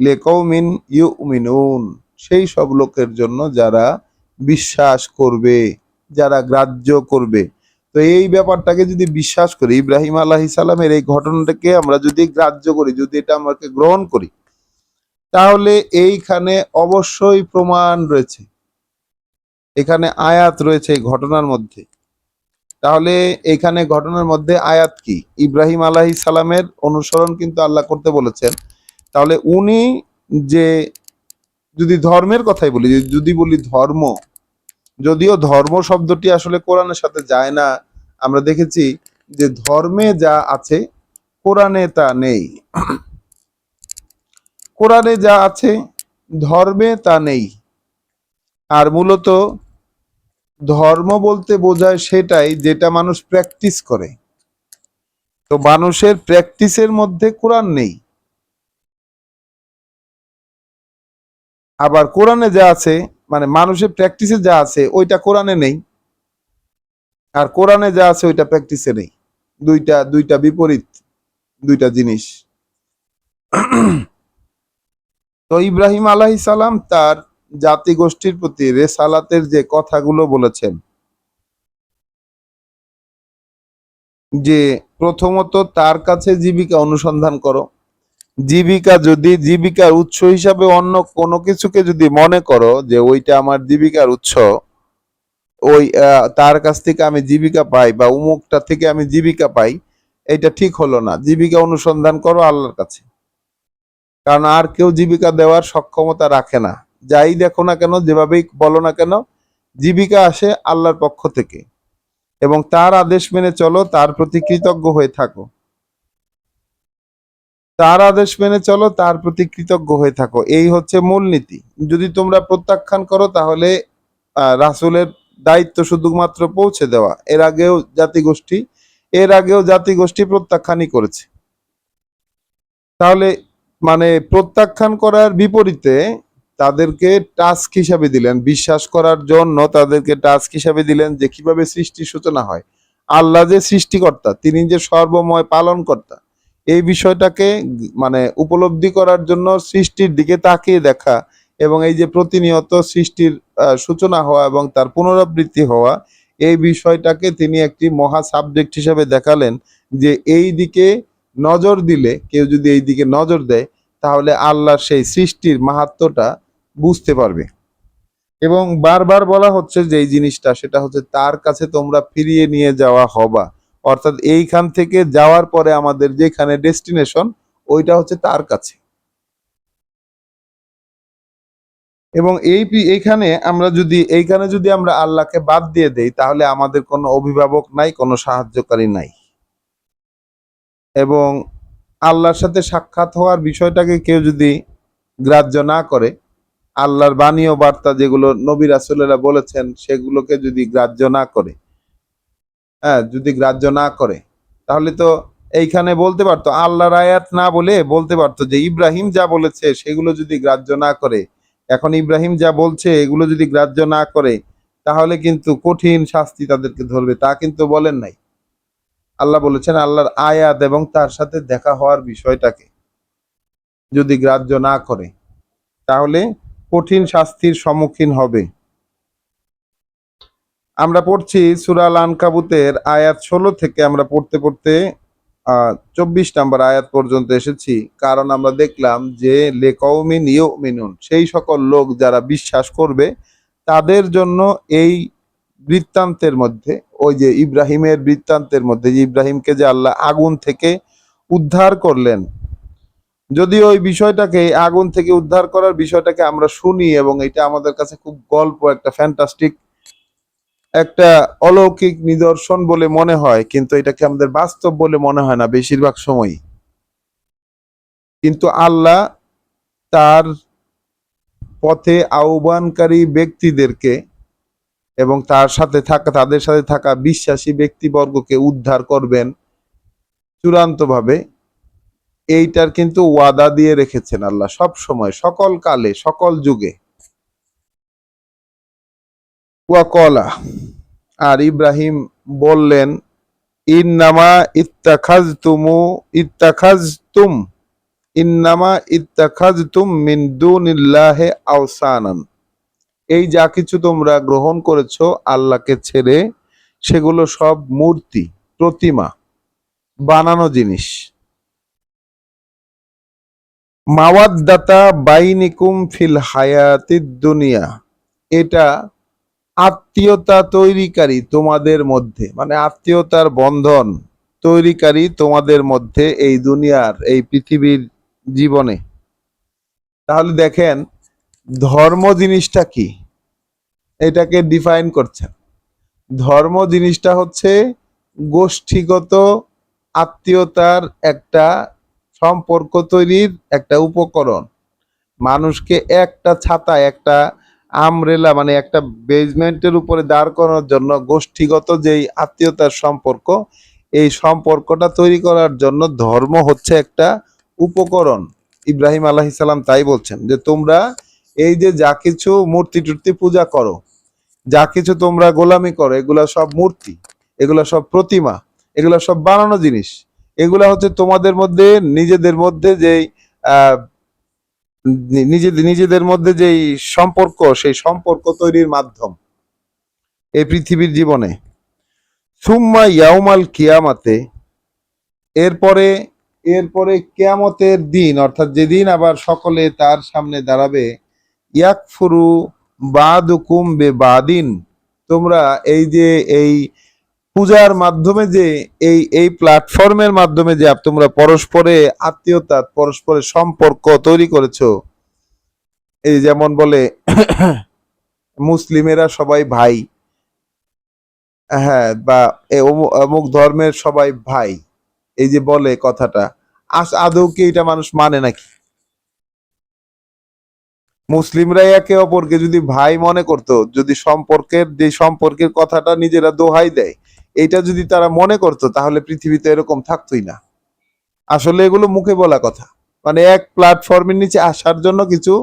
লিকাউমিন ইউমিনুন, সেই সব লোকের জন্য যারা বিশ্বাস করবে, যারা গ্রাহ্য করবে। তো এই ব্যাপারটাকে যদি বিশ্বাস করি, ইব্রাহিম আলাইহিস সালামের এই ঘটনাটাকে আমরা যদি গ্রাহ্য করি, যদি এটা আমাকে গ্রহণ করি, তাহলে এইখানে অবশ্যই প্রমাণ রয়েছে, এখানে আয়াত রয়েছে এই ঘটনার মধ্যে। তাহলে এখানে ঘটনার মধ্যে আয়াত কি? ইব্রাহিম আলাইহিস সালামের অনুসরণ কিন্তু আল্লাহ করতে বলেছেন। তাহলে উনি যে, যদি ধর্মের কথাই বলি, যদি বলি ধর্ম, যদিও ধর্ম শব্দটি আসলে কোরআনের সাথে যায় না, আমরা দেখেছি যে ধর্মে যা আছে কোরআনে তা নেই, কোরআনে যা আছে ধর্মে তা নেই। আর মূলত ধর্ম বলতে বোঝায় সেটাই যেটা মানুষ প্র্যাকটিস করে। তো মানুষের প্র্যাকটিসের মধ্যে কোরআন নেই। আবার কোরআনে যা আছে, মানে মানুষের প্র্যাকটিসে যা আছে ওইটা কোরআনে নেই, আর কোরআনে যা আছে ওইটা প্র্যাকটিসে নেই। দুইটা দুইটা বিপরীত, দুইটা জিনিস। তো ইব্রাহিম আলাইহিস সালাম তার জাতিগোষ্ঠীর প্রতি রেসালাতের যে কথাগুলো বলেছেন, যে প্রথমত তার কাছে জীবিকা অনুসন্ধান করো। জীবিকার উৎস হিসাবে অন্য কোনো কিছুকে যদি মনে করো যে ওইটা আমার জীবিকার উৎস, ওই তার কাছ থেকে আমি জীবিকা পাই বা উমুকটা থেকে আমি জীবিকা পাই, এটা ঠিক হলো না। জীবিকা অনুসন্ধান করো আল্লাহর কাছে, কারণ আর কেউ জীবিকা দেওয়ার সক্ষমতা রাখে না। যাই দেখো না কেন, যেভাবেই বলো না কেন, জীবিকা আসে আল্লাহর পক্ষ থেকে। এবং তার আদেশ মেনে চলো, তার প্রতি কৃতজ্ঞ হয়ে থাকো। তার আদেশ মেনে চলো, তার প্রতি কৃতজ্ঞ হয়ে থাকো, এই হচ্ছে মূলনীতি। যদি তোমরা প্রত্যাখ্যান করো, তাহলে রাসূলের দায়িত্ব শুধুমাত্র পৌঁছে দেওয়া। এর আগেও জাতিগোষ্ঠী প্রত্যাখ্যানই করেছে। তাহলে মানে প্রত্যাখ্যান করার বিপরীতে তাদেরকে টাস্ক হিসাবে দিলেন, বিশ্বাস করার জন্য তাদেরকে টাস্ক হিসাবে দিলেন যে কিভাবে সৃষ্টির সূচনা হয়। আল্লাহ যে সৃষ্টিকর্তা, তিনি যে সর্বময় পালনকর্তা, এই বিষয়টাকে মানে উপলব্ধি করার জন্য সৃষ্টির দিকে তাকিয়ে দেখা, এবং এই যে প্রতিনিয়ত সৃষ্টির সূচনা হওয়া এবং তার পুনরাবৃত্তি হওয়া, এই বিষয়টাকে তিনি একটি মহা সাবজেক্ট হিসাবে দেখালেন। যে এই দিকে নজর দিলে, কেউ যদি এই দিকে নজর দেয়, তাহলে আল্লাহর সেই সৃষ্টির মাহাত্ম্যটা বুঝতে পারবে। এবং বারবার বলা হচ্ছে যে এই জিনিসটা, সেটা হচ্ছে তার কাছে তোমরা ফিরিয়ে নিয়ে যাওয়া হবা। অর্থাৎ এইখান থেকে যাওয়ার পরে আমাদের যেখানে ডেস্টিনেশন, ওইটা হচ্ছে তার কাছে। এবং এইখানে যদি আমরা আল্লাহকে বাদ দিয়ে দেই, তাহলে আমাদের কোনো অভিভাবক নাই, কোনো সাহায্যকারী নাই। এবং আল্লাহর সাথে সাক্ষাৎ হওয়ার বিষয়টাকে কেউ যদি গ্রাহ্য না করে, আল্লাহর বাণী ও বার্তা যেগুলো নবী রাসূলেরা বলেছেন, সেগুলোকে যদি গ্রাহ্য না করে, যদি গ্রাহ্য না করে, তাহলে তো এইখানে বলতে পারতো, আল্লাহর আয়াত না বলে বলতে পারতো যে ইব্রাহিম যা বলেছে সেগুলো যদি গ্রাহ্য না করে, এখন ইব্রাহিম যা বলছে এগুলো যদি গ্রাহ্য না করে, তাহলে কিন্তু কঠিন শাস্তি তাদেরকে ধরবে, তা কিন্তু বলেন নাই। আল্লাহ বলেছেন আল্লাহর আয়াত এবং তার সাথে দেখা হওয়ার বিষয়টাকে যদি গ্রাহ্য না করে, তাহলে কঠিন শাস্তির সম্মুখীন হবে। আমরা পড়ছি সূরা আল আনকাবুতের আয়াত 16 থেকে আমরা পড়তে পড়তে 24 নম্বর আয়াত পর্যন্ত এসেছি। কারণ আমরা দেখলাম যে লেকৌমিন ইউমিনুন, সেই সকল লোক যারা বিশ্বাস করবে তাদের জন্য এই বৃত্তান্তের মধ্যে, ওই যে ইব্রাহিমের বৃত্তান্তের মধ্যে, যে ইব্রাহিমকে যে আল্লাহ আগুন থেকে উদ্ধার করলেন, যদি ওই বিষয়টাকে, আগুন থেকে উদ্ধার করার বিষয়টাকে আমরা শুনি এবং এটা আমাদের কাছে খুব গল্প, একটা ফ্যান্টাস্টিক, একটা অলৌকিক নিদর্শন বলে মনে হয়, কিন্তু এটাকে আমাদের বাস্তব বলে মনে হয় না বেশিরভাগ সময়। কিন্তু আল্লাহ তার পথে আহ্বানকারী ব্যক্তিদেরকে এবং তাদের সাথে থাকা বিশ্বাসী ব্যক্তিবর্গকে উদ্ধার করবেন চূড়ান্তভাবে, এইটার কিন্তু ওয়াদা দিয়ে রেখেছেন আল্লাহ সব সময়, সকল কালে, সকল যুগে। ওয়াকলা, আর ইব্রাহিম বললেন, ইন্নামা ইত্তাখাজতুম ইন্নামা ইত্তাখাজতুম মিন দুনিল্লাহি আওসানান, এই যা কিছু তোমরা গ্রহণ করেছো আল্লাহকে ছেড়ে, সেগুলো সব মূর্তি, প্রতিমা, বানানো জিনিস। মাওয়াদ্দাতা বাইনিকুম ফিল হায়াতিদ দুনিয়া, এটা আত্মীয়তা তৈরিকারী তোমাদের মধ্যে, মানে আত্মীয়তার বন্ধন তৈরিকারী তোমাদের মধ্যে এই দুনিয়ার, এই পৃথিবীর জীবনে। তাহলে দেখেন ধর্ম জিনিসটা কি, এটাকে ডিফাইন করছেন। ধর্ম জিনিসটা হচ্ছে গোষ্ঠীগত আত্মীয়তার একটা সম্পর্ক তৈরির একটা উপকরণ। মানুষকে একটা ছাতা, একটা আমরেলা, মানে একটা বেজমেন্টের উপরে দাঁড় করানোর জন্য গোষ্ঠীগত যেই আত্মীয়তার সম্পর্ক, এই সম্পর্কটা তৈরি করার জন্য ধর্ম হচ্ছে একটা উপকরণ। ইব্রাহিম আলাইহিস সালাম তাই বলছেন যে তোমরা এই যে যা কিছু মূর্তি টুর্তি পূজা করো, যা কিছু তোমরা গোলামি করো, এগুলা সব মূর্তি, এগুলা সব প্রতিমা, এগুলা সব বানানো জিনিস। এগুলা হচ্ছে তোমাদের মধ্যে নিজেদের মধ্যে যেই আহ নিজেদের মধ্যে যেই সম্পর্ক, সেই সম্পর্ক তৈরির মাধ্যম এই পৃথিবীর জীবনে। সুম্মা ইয়াউমাল কিয়ামাতে, এরপরে এরপরে কিয়ামতের দিন, অর্থাৎ যেদিন আবার সকলে তার সামনে দাঁড়াবে, ইয়াকফুরু বাদুকুম বেবাদিন, তোমরা এই যে এই পূজার মাধ্যমে যে এই প্ল্যাটফর্মের মাধ্যমে যে তোমরা পরস্পরে আত্মীয়তা, পরস্পরের সম্পর্ক তৈরি করেছো, এই যেমন বলে মুসলিমেরা সবাই ভাই, হ্যাঁ, বা অমুক ধর্মের সবাই ভাই, এই যে বলে কথাটা, আদৌ কি এটা মানুষ মানে নাকি? মুসলিমরা একে অপরকে যদি ভাই মনে করতো, যদি সম্পর্কের কথাটা নিজেরা দোহাই দেয়, এটা যদি তারা মনে করতো, তাহলে পৃথিবীতে এরকম থাকতোই না। আসলে এগুলো মুখে বলা কথা, মানে এক প্ল্যাটফর্মের নিচে আসার জন্য কিছু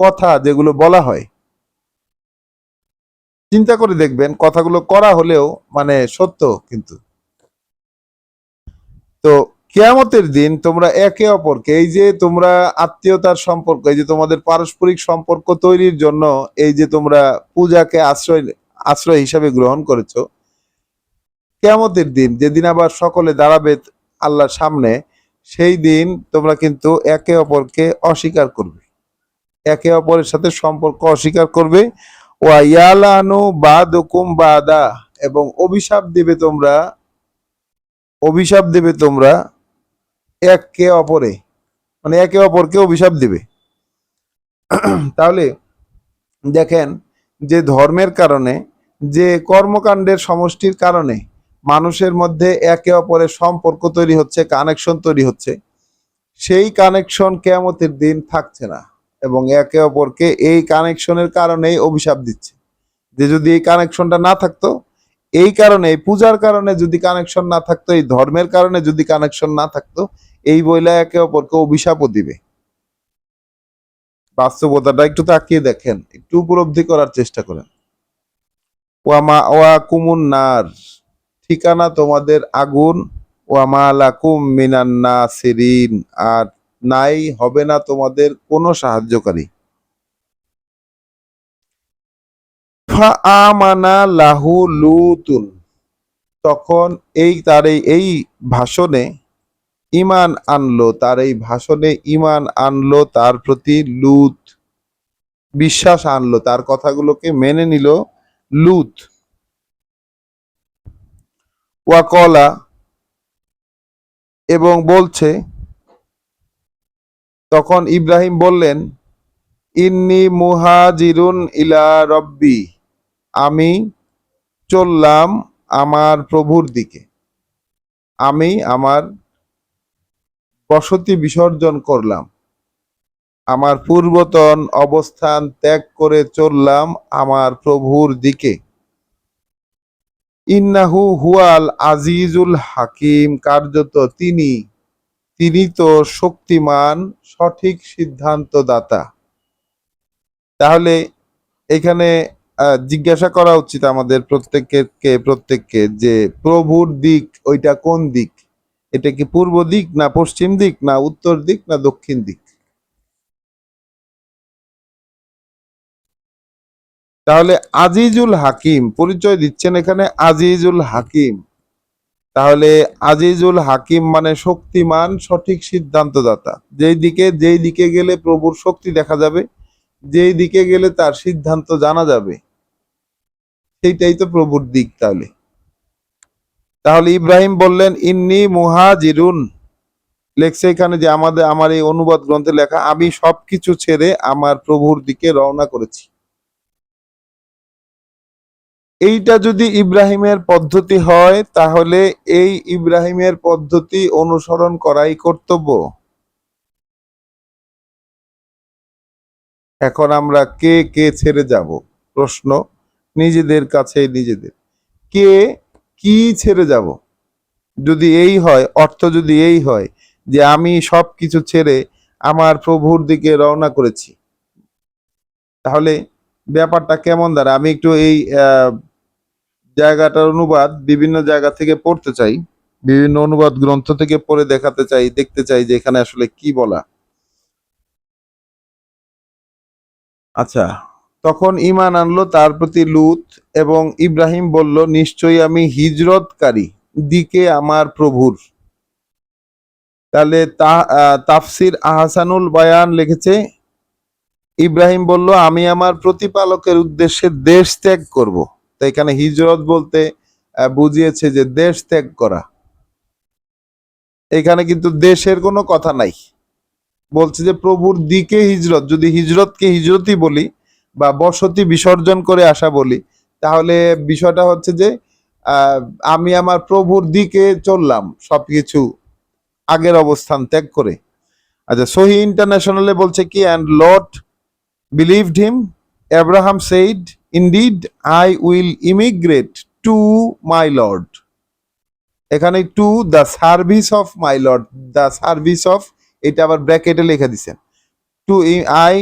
কথা যেগুলো বলা হয়, চিন্তা করে দেখবেন কথাগুলো করা হলেও মানে সত্য কিন্তু। তো কিয়ামতের দিন তোমরা একে অপরকে, এই যে তোমরা আত্মীয়তার সম্পর্ক, এই যে তোমাদের পারস্পরিক সম্পর্ক তৈরির জন্য এই যে তোমরা পূজাকে আশ্রয় আশ্রয় হিসাবে গ্রহণ করেছো, কিয়ামতের দিন যেদিন আবার সকলে দাঁড়াবে আল্লাহর সামনে, সেই দিন তোমরা কিন্তু একে অপরকে অস্বীকার করবে, একে অপরের সাথে সম্পর্ক অস্বীকার করবে। ওয়া ইয়ালানু বাদুকুম বাদা, এবং অভিশাপ দেবে তোমরা একে অপরে, মানে একে অপরকে অভিশাপ দিবে। তাহলে দেখেন যে ধর্মের কারণে, যে কর্মকাণ্ডের সমষ্টির কারণে মানুষের মধ্যে একে অপরের সম্পর্ক তৈরি হচ্ছে, কানেকশন তৈরি হচ্ছে, সেই কানেকশন কিয়ামতের দিন থাকছে না, এবং একে অপরকে এই কানেকশনের কারণেই অভিশাপ দিচ্ছে যে যদি এই কানেকশনটা না থাকতো, এই কারণে এই পূজার কারণে যদি কানেকশন না থাকতো, এই ধর্মের কারণে যদি কানেকশন না থাকতো, এই বইলা একে অপরকে অভিশাপও দিবে। বাস্তবতাটা একটু তাকিয়ে দেখেন, একটু উপলব্ধি করার চেষ্টা করেন। ওয়া কুমুন নার, ঠিকানা তোমাদের আগুন। ওয়া মা লাকুম মিনান নাসিরিন, আর নাই হবে না তোমাদের কোনো সাহায্যকারী। ফা আমানা লাহু লুতুন, তখন এই ভাষণে ঈমান আনলো, তার এই ভাষণে ঈমান আনলো তার প্রতি লূত, বিশ্বাস আনলো, তার কথাগুলোকে মেনে নিল লূত। ওয়াকলা, এবং বলছে, তখন ইব্রাহিম বললেন, ইন্নী মুহাজিরুন ইলা রব্বি, আমি চললাম আমার প্রভুর দিকে, আমি আমার বসতি বিসর্জন করলাম, আমার পূর্বতন অবস্থান ত্যাগ করে চললাম আমার প্রভুর দিকে। ইন্নাহু হুয়াল আজিজুল হাকিম, কার্যত তিনি তো শক্তিমান, সঠিক সিদ্ধান্ত দাতা। তাহলে এখানে জিজ্ঞাসা করা উচিত আমাদের প্রত্যেককে যে প্রভুর দিক ওইটা কোন দিক? এটা কি পূর্ব দিক, না পশ্চিম দিক, না উত্তর দিক, না দক্ষিণ দিক? তাহলে আজিজুল হাকিম পরিচয় দিচ্ছেন এখানে, আজিজুল হাকিম। তাহলে আজিজুল হাকিম মানে শক্তিমান, সঠিক সিদ্ধান্তদাতা। যেই দিকে গেলে প্রভুর শক্তি দেখা যাবে, যেই দিকে গেলে তার সিদ্ধান্ত জানা যাবে, সেইটাই তো প্রভুর দিক। তাহলে তাহলে ইব্রাহিম বললেন ইন্নী মুহাজিরুন, লেখছে এখানে যে আমার এই অনুবাদ গ্রন্থে লেখা, আমি সবকিছু ছেড়ে আমার প্রভুর দিকে রওনা করেছি। এইটা যদি ইব্রাহিমের পদ্ধতি হয়, তাহলে এই ইব্রাহিমের পদ্ধতি অনুসরণ করাই কর্তব্য। এখন আমরা কে কে ছেড়ে যাব? প্রশ্ন নিজেদের কাছে, নিজেদের কে কি ছেড়ে যাব? যদি এই হয়, অর্থ যদি এই হয় যে আমি সবকিছু ছেড়ে আমার প্রভুর দিকে রওনা করেছি, তাহলে ব্যাপারটা কেমন দাঁড়ায়? আমি একটু এই জায়গাটার অনুবাদ বিভিন্ন জায়গা থেকে পড়তে চাই, বিভিন্ন অনুবাদ গ্রন্থ থেকে পড়ে দেখাতে চাই, দেখতে চাই যে এখানে আসলে কি বলা। আচ্ছা, তখন ঈমান আনলো তার প্রতি লূত, এবং ইব্রাহিম বলল, নিশ্চয়ই আমি হিজরতকারী দিকে আমার প্রভুর। তাহলে তাফসির আহসানুল বায়ান লিখেছে, ইব্রাহিম বলল, আমি আমার প্রতিপালকের উদ্দেশ্যে দেশ ত্যাগ করব। তো এখানে হিজরত বলতে বুঝিয়েছে যে দেশ ত্যাগ করা। এখানে কিন্তু দেশের কোনো কথা নাই, বলছে যে প্রভুর দিকে হিজরত। যদি হিজরতকে হিজরতই বলি বা বসতি বিসর্জন করে আসা বলি, তাহলে বিষয়টা হচ্ছে যে আহ, আমি আমার প্রভুর দিকে চললাম সবকিছু আগের অবস্থান ত্যাগ করে। আচ্ছা, সহি ইন্টারন্যাশনালে বলছে কি, and Lord believed him, Abraham said, indeed I will immigrate to my Lord। এখানে to the service of my lord, the service of, এটা আবার ব্র্যাকেটে লিখে দিছেন, to I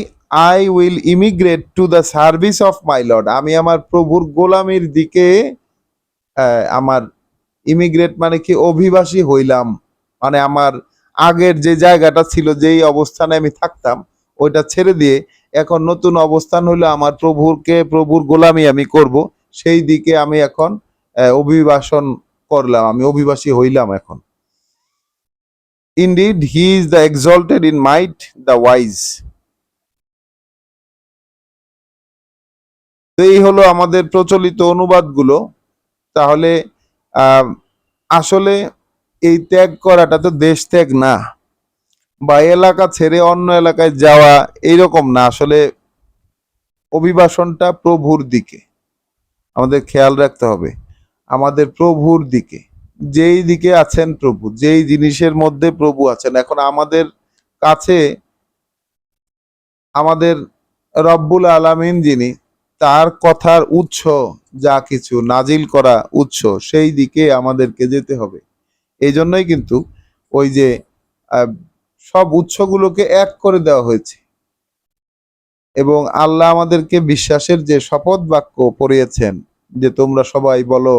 I will immigrate to the service of my lord, আমি আমার প্রভুর গোলামির দিকে আমার ইমিগ্রেট মানে কি, অভিবাসী হইলাম। মানে আমার আগের যে জায়গাটা ছিল, যেই অবস্থানে আমি থাকতাম, ওইটা ছেড়ে দিয়ে এখন নতুন অবস্থান হইলো আমার প্রভুর গোলামি আমি করব, সেই দিকে আমি এখন অভিবাসন করলাম, আমি অভিবাসী হইলাম এখন। Indeed he is the exalted in might, the wise. তো এই হলো আমাদের প্রচলিত অনুবাদগুলো। তাহলে আহ আসলে এই ত্যাগ করাটা তো দেশ ত্যাগ না, বা এলাকা ছেড়ে অন্য এলাকায় যাওয়া এইরকম না। আসলে অভিবাসনটা প্রভুর দিকে, আমাদের খেয়াল রাখতে হবে, আমাদের প্রভুর দিকে। যেই দিকে আছেন প্রভু, যেই জিনিসের মধ্যে প্রভু আছেন, এখন আমাদের কাছে আমাদের রব্বুল আলামিন যিনি, তার কথার উৎস, যা কিছু নাজিল করা উৎস, সেই দিকে আমাদেরকে যেতে হবে। এই জন্যই কিন্তু ওই যে আহ, সব উৎসগুলোকে এক করে দেওয়া হয়েছে। এবং আল্লাহ আমাদেরকে বিশ্বাসের যে শপথ বাক্য পড়িয়েছেন, যে তোমরা সবাই বলো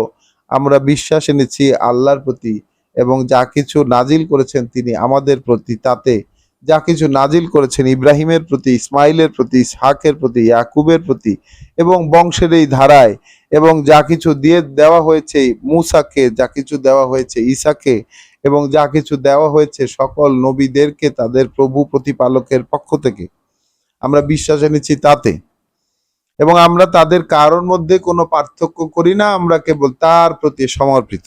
আমরা বিশ্বাস এনেছি আল্লাহর প্রতি, এবং যা কিছু নাজিল করেছেন তিনি আমাদের প্রতি, তাতে যা কিছু নাজিল করেছেন ইব্রাহিমের প্রতি, ইসমাইলের প্রতি, ইসহাকের প্রতি, ইয়াকুবের প্রতি, এবং বংশের এই ধারায়, এবং যা কিছু দিয়ে দেওয়া হয়েছে মূসাকে, যা কিছু দেওয়া হয়েছে ঈসাকে, এবং যা কিছু দেওয়া হয়েছে সকল নবীদেরকে তাদের প্রভু প্রতিপালকের পক্ষ থেকে, আমরা বিশ্বাস এনেছি তাতে। এবং আমরা তাদের কারোর মধ্যে কোনো পার্থক্য করি না, আমরা কেবল তার প্রতি সমর্পিত।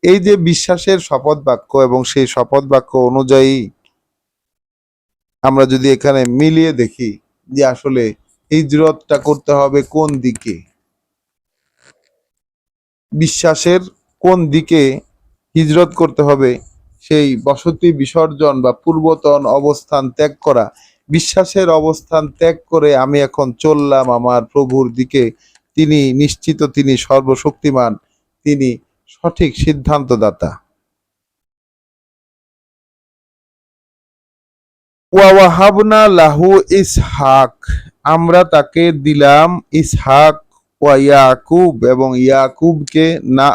এই যে বিশ্বাসের শপথ বাক্য, এবং সেই শপথ বাক্য অনুযায়ী আমরা যদি এখানে মিলিয়ে দেখি যে আসলে হিজরতটা করতে হবে কোন দিকে, বিশ্বাসের কোন দিকে হিজরত করতে হবে, সেই বসতি বিসর্জন বা পূর্বতন অবস্থান ত্যাগ করা, বিশ্বাসের অবস্থান ত্যাগ করে আমি এখন চললাম আমার প্রভুর দিকে। তিনি নিশ্চিত, তিনি সর্বশক্তিমান, তিনি সঠিক সিদ্ধান্তদাতা। ওয়াহাবনা লাহু ইসহাক, আমরা তাকে দিলাম ইসহাক, ওয়া ইয়াকুব, এবং ইয়াকুবকে না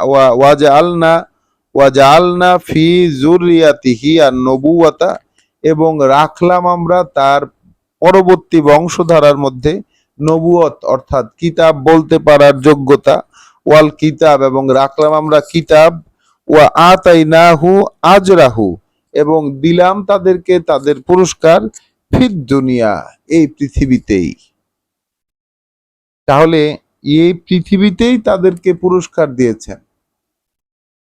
ওয়াজআলনা ফি যুররিয়াতিহি আন-নবুওয়াতা, এবং রাখলাম আমরা তার পরবর্তী বংশধারার মধ্যে নবুয়ত অর্থাৎ কিতাব বলতে পারার যোগ্যতা, ওয়াল কিতাব, এবং রাখলাম আমরা কিতাব, ওয়া আতাইনাহু আজরাহু, এবং দিলাম তাদেরকে তাদের পুরস্কার, ফিদ দুনিয়া, এই পৃথিবীতেই। তাহলে এই পৃথিবীতেই তাদেরকে পুরস্কার দিয়েছেন,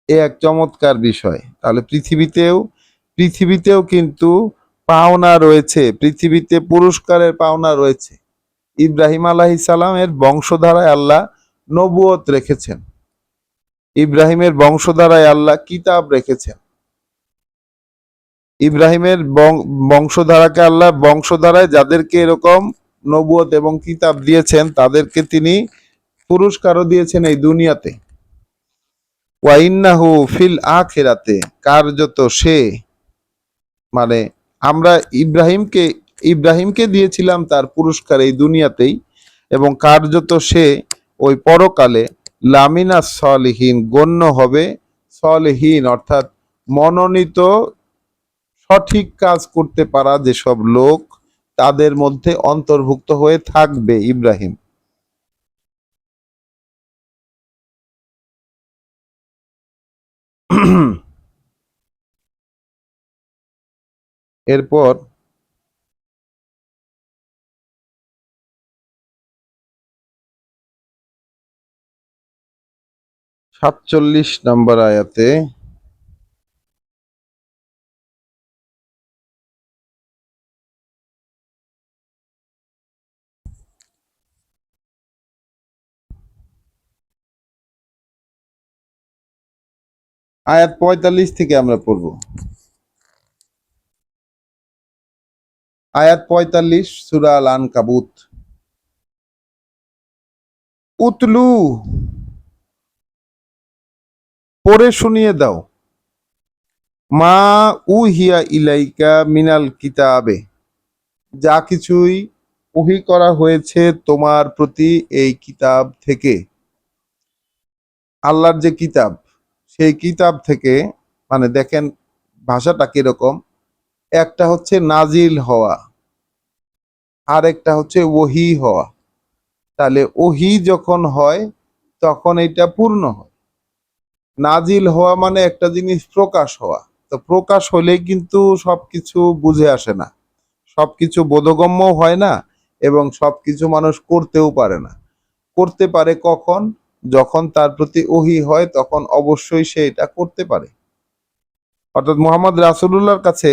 এ এক চমৎকার বিষয়। তাহলে পৃথিবীতেও কিন্তু পাওনা রয়েছে, পৃথিবীতে পুরস্কারের পাওনা রয়েছে। ইব্রাহিম আলাইহিস সালামের বংশধারায় আল্লাহ নবুয়ত রেখেছেন, ইব্রাহিমের বংশধারায় আল্লাহ কিতাব রেখেছেন, ইব্রাহিমের বংশধারাকে আল্লাহ বংশধারায় যাদেরকে এরকম নবুয়ত এবং কিতাব দিয়েছেন তাদেরকে তিনি পুরস্কারও দিয়েছেন এই দুনিয়াতে। ওয়াইন্নাহু ফিল আখিরাতে, কার্যত সে, মানে আমরা ইব্রাহিমকে দিয়েছিলাম তার পুরস্কার এই দুনিয়াতেই, এবং কার্যত সে ওই পরকালে লামিনা সলিহীন গণ্য হবে, সলিহীন অর্থাৎ মনোনীত, সঠিক কাজ করতে পারা যেসব লোক, তাদের মধ্যে অন্তর্ভুক্ত হয়ে থাকবে ইব্রাহিম। এরপর 47 নম্বর আয়াতে, আয়াত 45 থেকে আমরা পড়ব। আয়াত 45, সূরা আল আনকাবুত। উতলু, পড়ে শুনিয়ে দাও, মা উহিয়া ইলাইকা মিনাল কিতাবে, যা কিছুই ওহী করা হয়েছে তোমার প্রতি এই কিতাব থেকে। আল্লাহর যে কিতাব, সেই কিতাব থেকে, মানে দেখেন ভাষাটা কিরকম, একটা হচ্ছে নাজিল হওয়া, আর একটা হচ্ছে ওহী হওয়া। তাহলে ওহী যখন হয় তখন এটা পূর্ণ হয়, নাজিল হওয়া মানে একটা জিনিস প্রকাশ হওয়া। তো প্রকাশ হলেই কিন্তু সবকিছু বুঝে আসে না, সবকিছু বোধগম্য হয় না, এবং সবকিছু মানুষ করতেও পারে না। করতে পারে কখন? যখন তার প্রতি ওহী হয়, তখন অবশ্যই সে এটা করতে পারে। অর্থাৎ মোহাম্মদ রাসূলুল্লাহর কাছে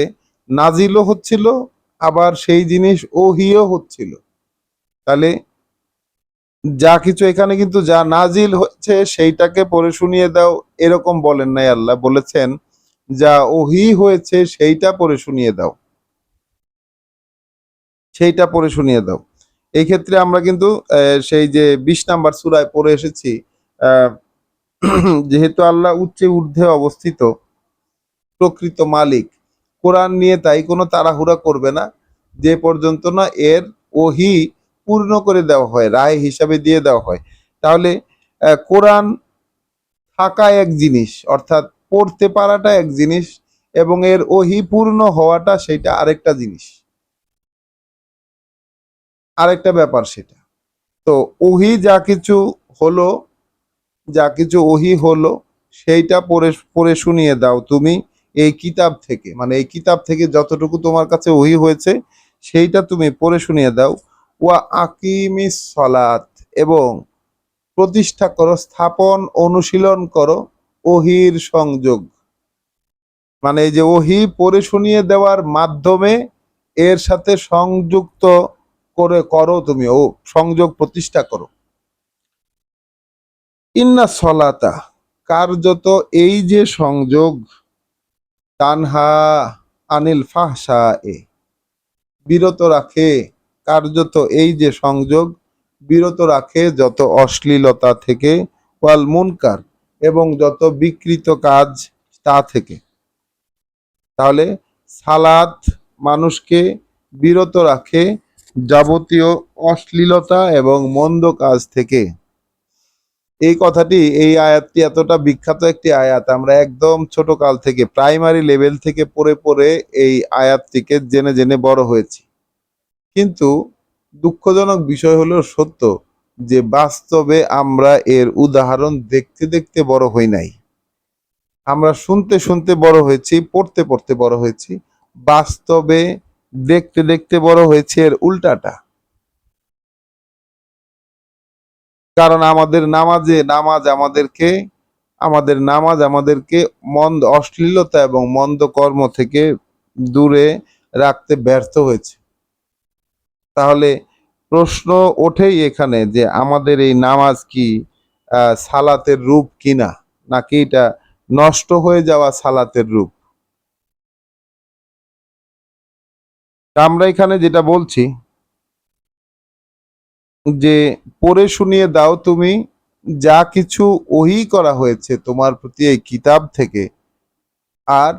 নাজিলও হচ্ছিল, আবার সেই জিনিস ওহীও হচ্ছিল। তাহলে যা কিছু এখানে কিন্তু যা নাজিল হচ্ছে সেইটাকে পড়ে শুনিয়ে দাও, এরকম বলেন নাই আল্লাহ, বলেছেন যা ওহী হয়েছে সেইটা পড়ে শুনিয়ে দাও, সেইটা পড়ে শুনিয়ে দাও। এই ক্ষেত্রে আমরা কিন্তু সেই যে 20 নাম্বার সূরায় পড়ে এসেছি, আহ, যেহেতু আল্লাহ উচ্চে ঊর্ধ্বে অবস্থিত প্রকৃত মালিক, কোরআন নিয়ে তাই কোনো তাড়াহুড়া করবে না যে পর্যন্ত না এর ওহী পূর্ণ করে দেওয়া হয়, রায় হিসাবে দিয়ে দেওয়া হয়। তাহলে কোরআন থাকা এক জিনিস, অর্থাৎ পড়তে পারাটা এক জিনিস, এবং এর ওহী পূর্ণ হওয়াটা সেটা আরেকটা জিনিস, আরেকটা ব্যাপার সেটা। তো ওহী যা কিছু হলো, যা কিছু ওহী হলো সেইটা পড়ে পড়ে শুনিয়ে দাও তুমি এই কিতাব থেকে, মানে এই কিতাব থেকে যতটুকু তোমার কাছে ওহী হয়েছে সেইটা তুমি পড়ে শুনিয়ে দাও। ওয়া আকিমিস সলাত, এবং প্রতিষ্ঠা করো, স্থাপন, অনুশীলন করো ওহির সংযোগ। মানে এই যে ওহি পড়ে শুনিয়ে দেওয়ার মাধ্যমে এর সাথে সংযুক্ত করে করো, তুমি ও সংযোগ প্রতিষ্ঠা করো। ইন্না সলাতা, কার্যত এই যে সংযোগ, তানহা আনিল ফাহসা এ, বিরত রাখে, কার্যত এই যে সংযোগ বিরত রাখে যত অশ্লীলতা থেকে, ওয়াল মুনকার, এবং যত বিকৃত কাজ তা থেকে। তাহলে সালাত মানুষকে বিরত রাখে যাবতীয় অশ্লীলতা এবং মন্দ কাজ থেকে। এই কথাটি, এই আয়াতটি এতটা বিখ্যাত একটি আয়াত, আমরা একদম ছোট কাল থেকে প্রাইমারি লেভেল থেকে পড়ে পড়ে এই আয়াতটিকে জেনে জেনে বড় হয়েছি। কিন্তু দুঃখজনক বিষয় হলো সত্য যে বাস্তবে আমরা এর উদাহরণ দেখতে দেখতে বড় হই নাই। আমরা শুনতে শুনতে বড় হয়েছি, পড়তে পড়তে বড় হয়েছি, বাস্তবে দেখতে দেখতে বড় হয়েছে এর উল্টাটা। কারণ আমাদের নামাজ আমাদেরকে মন্দ, অশ্লীলতা এবং মন্দ কর্ম থেকে দূরে রাখতে ব্যর্থ হয়েছে। তাহলে প্রশ্ন ওঠেই এখানে যে আমাদের এই নামাজ কি সালাতের রূপ কিনা, নাকি এটা নষ্ট হয়ে যাওয়া সালাতের রূপ। তা আমরা এখানে যেটা বলছি যে পড়ে শুনিয়ে দাও তুমি যা কিছু ওহী করা হয়েছে তোমার প্রতি এই কিতাব থেকে, আর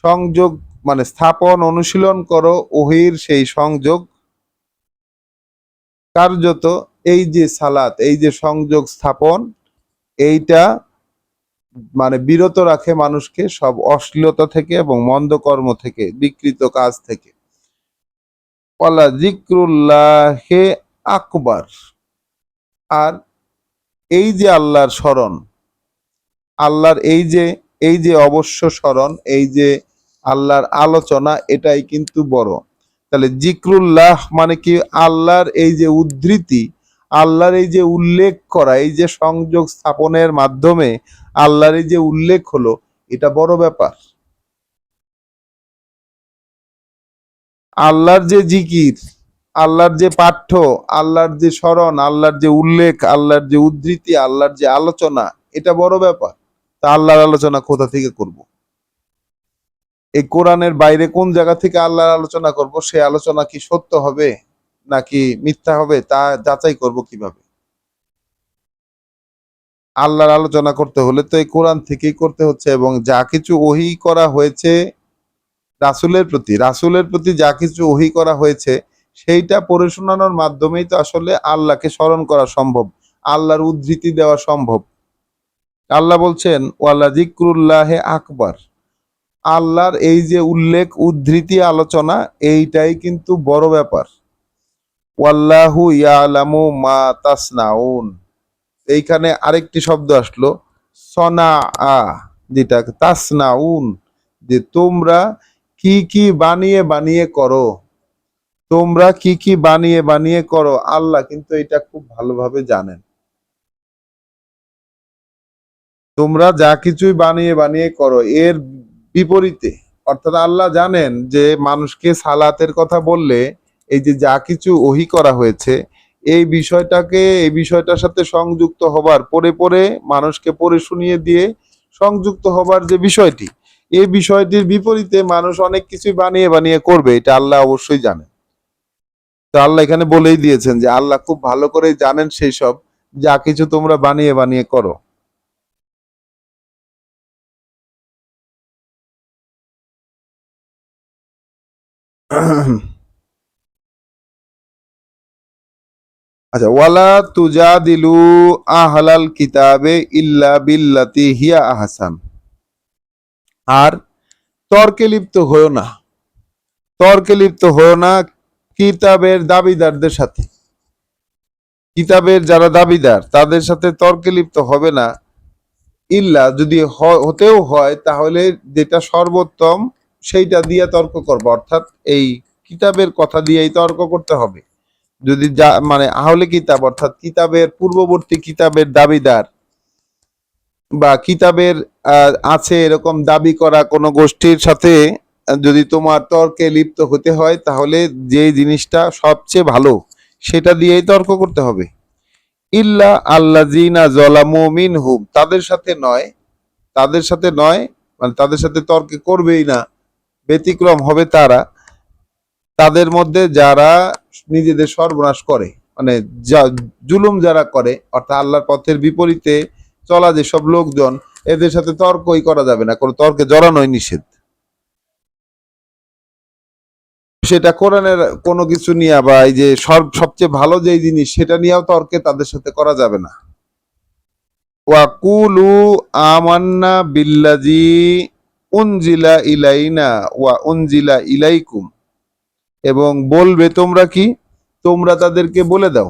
সংযোগ মানে স্থাপন, অনুশীলন করো ওহীর সেই সংযোগ, কার্যত এই যে সালাত, এই যে সংযোগ স্থাপন, এইটা মানে বিরত রাখে মানুষকে সব অশ্লীলতা থেকে এবং মন্দ কর্ম থেকে, বিকৃত কাজ থেকে। ওয়ালা জিক্রুল্লাহে আকবার, আর এই যে আল্লাহর স্মরণ, আল্লাহর এই যে অবশ্য স্মরণ, এই যে আল্লাহর আলোচনা, এটাই কিন্তু বড়। তাহলে জিক্রুল্লাহ মানে কি, আল্লাহর এই যে উদ্ধৃতি, আল্লাহর এই যে উল্লেখ করা, এই যে সংযোগ স্থাপনের মাধ্যমে আল্লাহর এই যে উল্লেখ হলো, এটা বড় ব্যাপার। আল্লাহর যে জিকির, আল্লাহর যে পাঠ্য, আল্লাহর যে স্মরণ, আল্লাহর যে উল্লেখ, আল্লাহর যে উদ্ধৃতি, আল্লাহর যে আলোচনা, এটা বড় ব্যাপার। তা আল্লাহর আলোচনা কোথা থেকে করব? এই কোরআনের বাইরে কোন জায়গা থেকে আল্লাহর আলোচনা করব? সে আলোচনা কি সত্য হবে নাকি মিথ্যা হবে, তা যাচাই করব কিভাবে? আল্লাহর আলোচনা করতে হলে তো এই কোরআন থেকেই করতে হচ্ছে, এবং যা কিছু ওহী করা হয়েছে রাসূলের প্রতি যা কিছু ওহী করা হয়েছে সেইটা পড়ে শোনানোর মাধ্যমেই তো আসলে আল্লাহকে স্মরণ করা সম্ভব, আল্লাহর উদ্ধৃতি দেওয়া সম্ভব। আল্লাহ বলছেন ওয়ালা জিক্রুল্লাহে আকবার, আল্লাহর এই যে উল্লেখ, উদ্ধৃতি, আলোচনা, এইটাই কিন্তু বড় ব্যাপার। ওয়াল্লাহু ইয়ালামু মা তাসনাউন, এইখানে আরেকটি শব্দ আসলো সনা আ, যেটা তাসনাউন, যে তোমরা কি কি বানিয়ে বানিয়ে করো, তোমরা কি কি বানিয়ে বানিয়ে করো, আল্লাহ কিন্তু এটা খুব ভালোভাবে জানেন। তোমরা যা কিছুই বানিয়ে বানিয়ে করো এর বিপরীতে, অর্থাৎ আল্লাহ জানেন যে মানুষকে সালাতের কথা বললে এই যে যা কিছু ওহী করা হয়েছে এই বিষয়টার সাথে সংযুক্ত হবার, পড়ে পড়ে মানুষকে পড়ে শুনিয়ে দিয়ে সংযুক্ত হবার যে বিষয়টি, এই বিষয়টির বিপরীতে মানুষ অনেক কিছুই বানিয়ে বানিয়ে করবে, এটা আল্লাহ অবশ্যই জানেন। তো আল্লাহ এখানে বলেই দিয়েছেন যে আল্লাহ খুব ভালো করে জানেন সেই সব যা কিছু তোমরা বানিয়ে বানিয়ে করো। আচ্ছা, ওয়ালা তুজাদিলু আহলাল কিতাবে ইল্লা বিল্লাতি হিয়া আহসান। আর তর্কে লিপ্ত হয়েও না, তর্কে লিপ্ত হয়েও না কিতাবের দাবিদারদের সাথে। কিতাবের যারা দাবিদার তাদের সাথে তর্কে লিপ্ত হবে না, ইল্লা যদি হতেও হয় তাহলে যেটা সর্বোত্তম সেইটা দিয়ে তর্ক করবো, অর্থাৎ এই কিতাবের কথা দিয়েই তর্ক করতে হবে। যদি যা মানে আহলে কিতাব অর্থাৎ কিতাবের পূর্ববর্তী কিতাবের দাবিদার বা কিতাবের আছে এরকম দাবি করা কোনো গোষ্ঠীর সাথে যদি তোমার তর্কে লিপ্ত হতে হয় তাহলে যে জিনিসটা সবচেয়ে ভালো সেটা দিয়েই তর্ক করতে হবে। ইল্লা আল্লাযিনা যালামু মিনহুম, তাদের সাথে নয়, তাদের সাথে নয়, মানে তাদের সাথে তর্কে করবেই না, ব্যতিক্রম হবে তারা, তাদের মধ্যে যারা নিজেদের সর্বনাশ করে, মানে যা জুলুম যারা করে, অর্থাৎ আল্লাহর পথের বিপরীতে চলা যেসব লোকজন, এদের সাথে তর্কই করা যাবে না, কোনো তর্কে জড়ানোই নিষেধ। সেটা কোরআনের কোনো কিছু নিয়ে বা এই যে সবচেয়ে ভালো যে জিনিস সেটা নিয়েও তর্কে তাদের সাথে করা যাবে না। ওয়াকুলু আমান্না বিল্লাজি উনজিলা ইলাইনা ওয়া উনজিলা ইলাইকুম, এবং বলবে তোমরা কি, তোমরা তাদেরকে বলে দাও।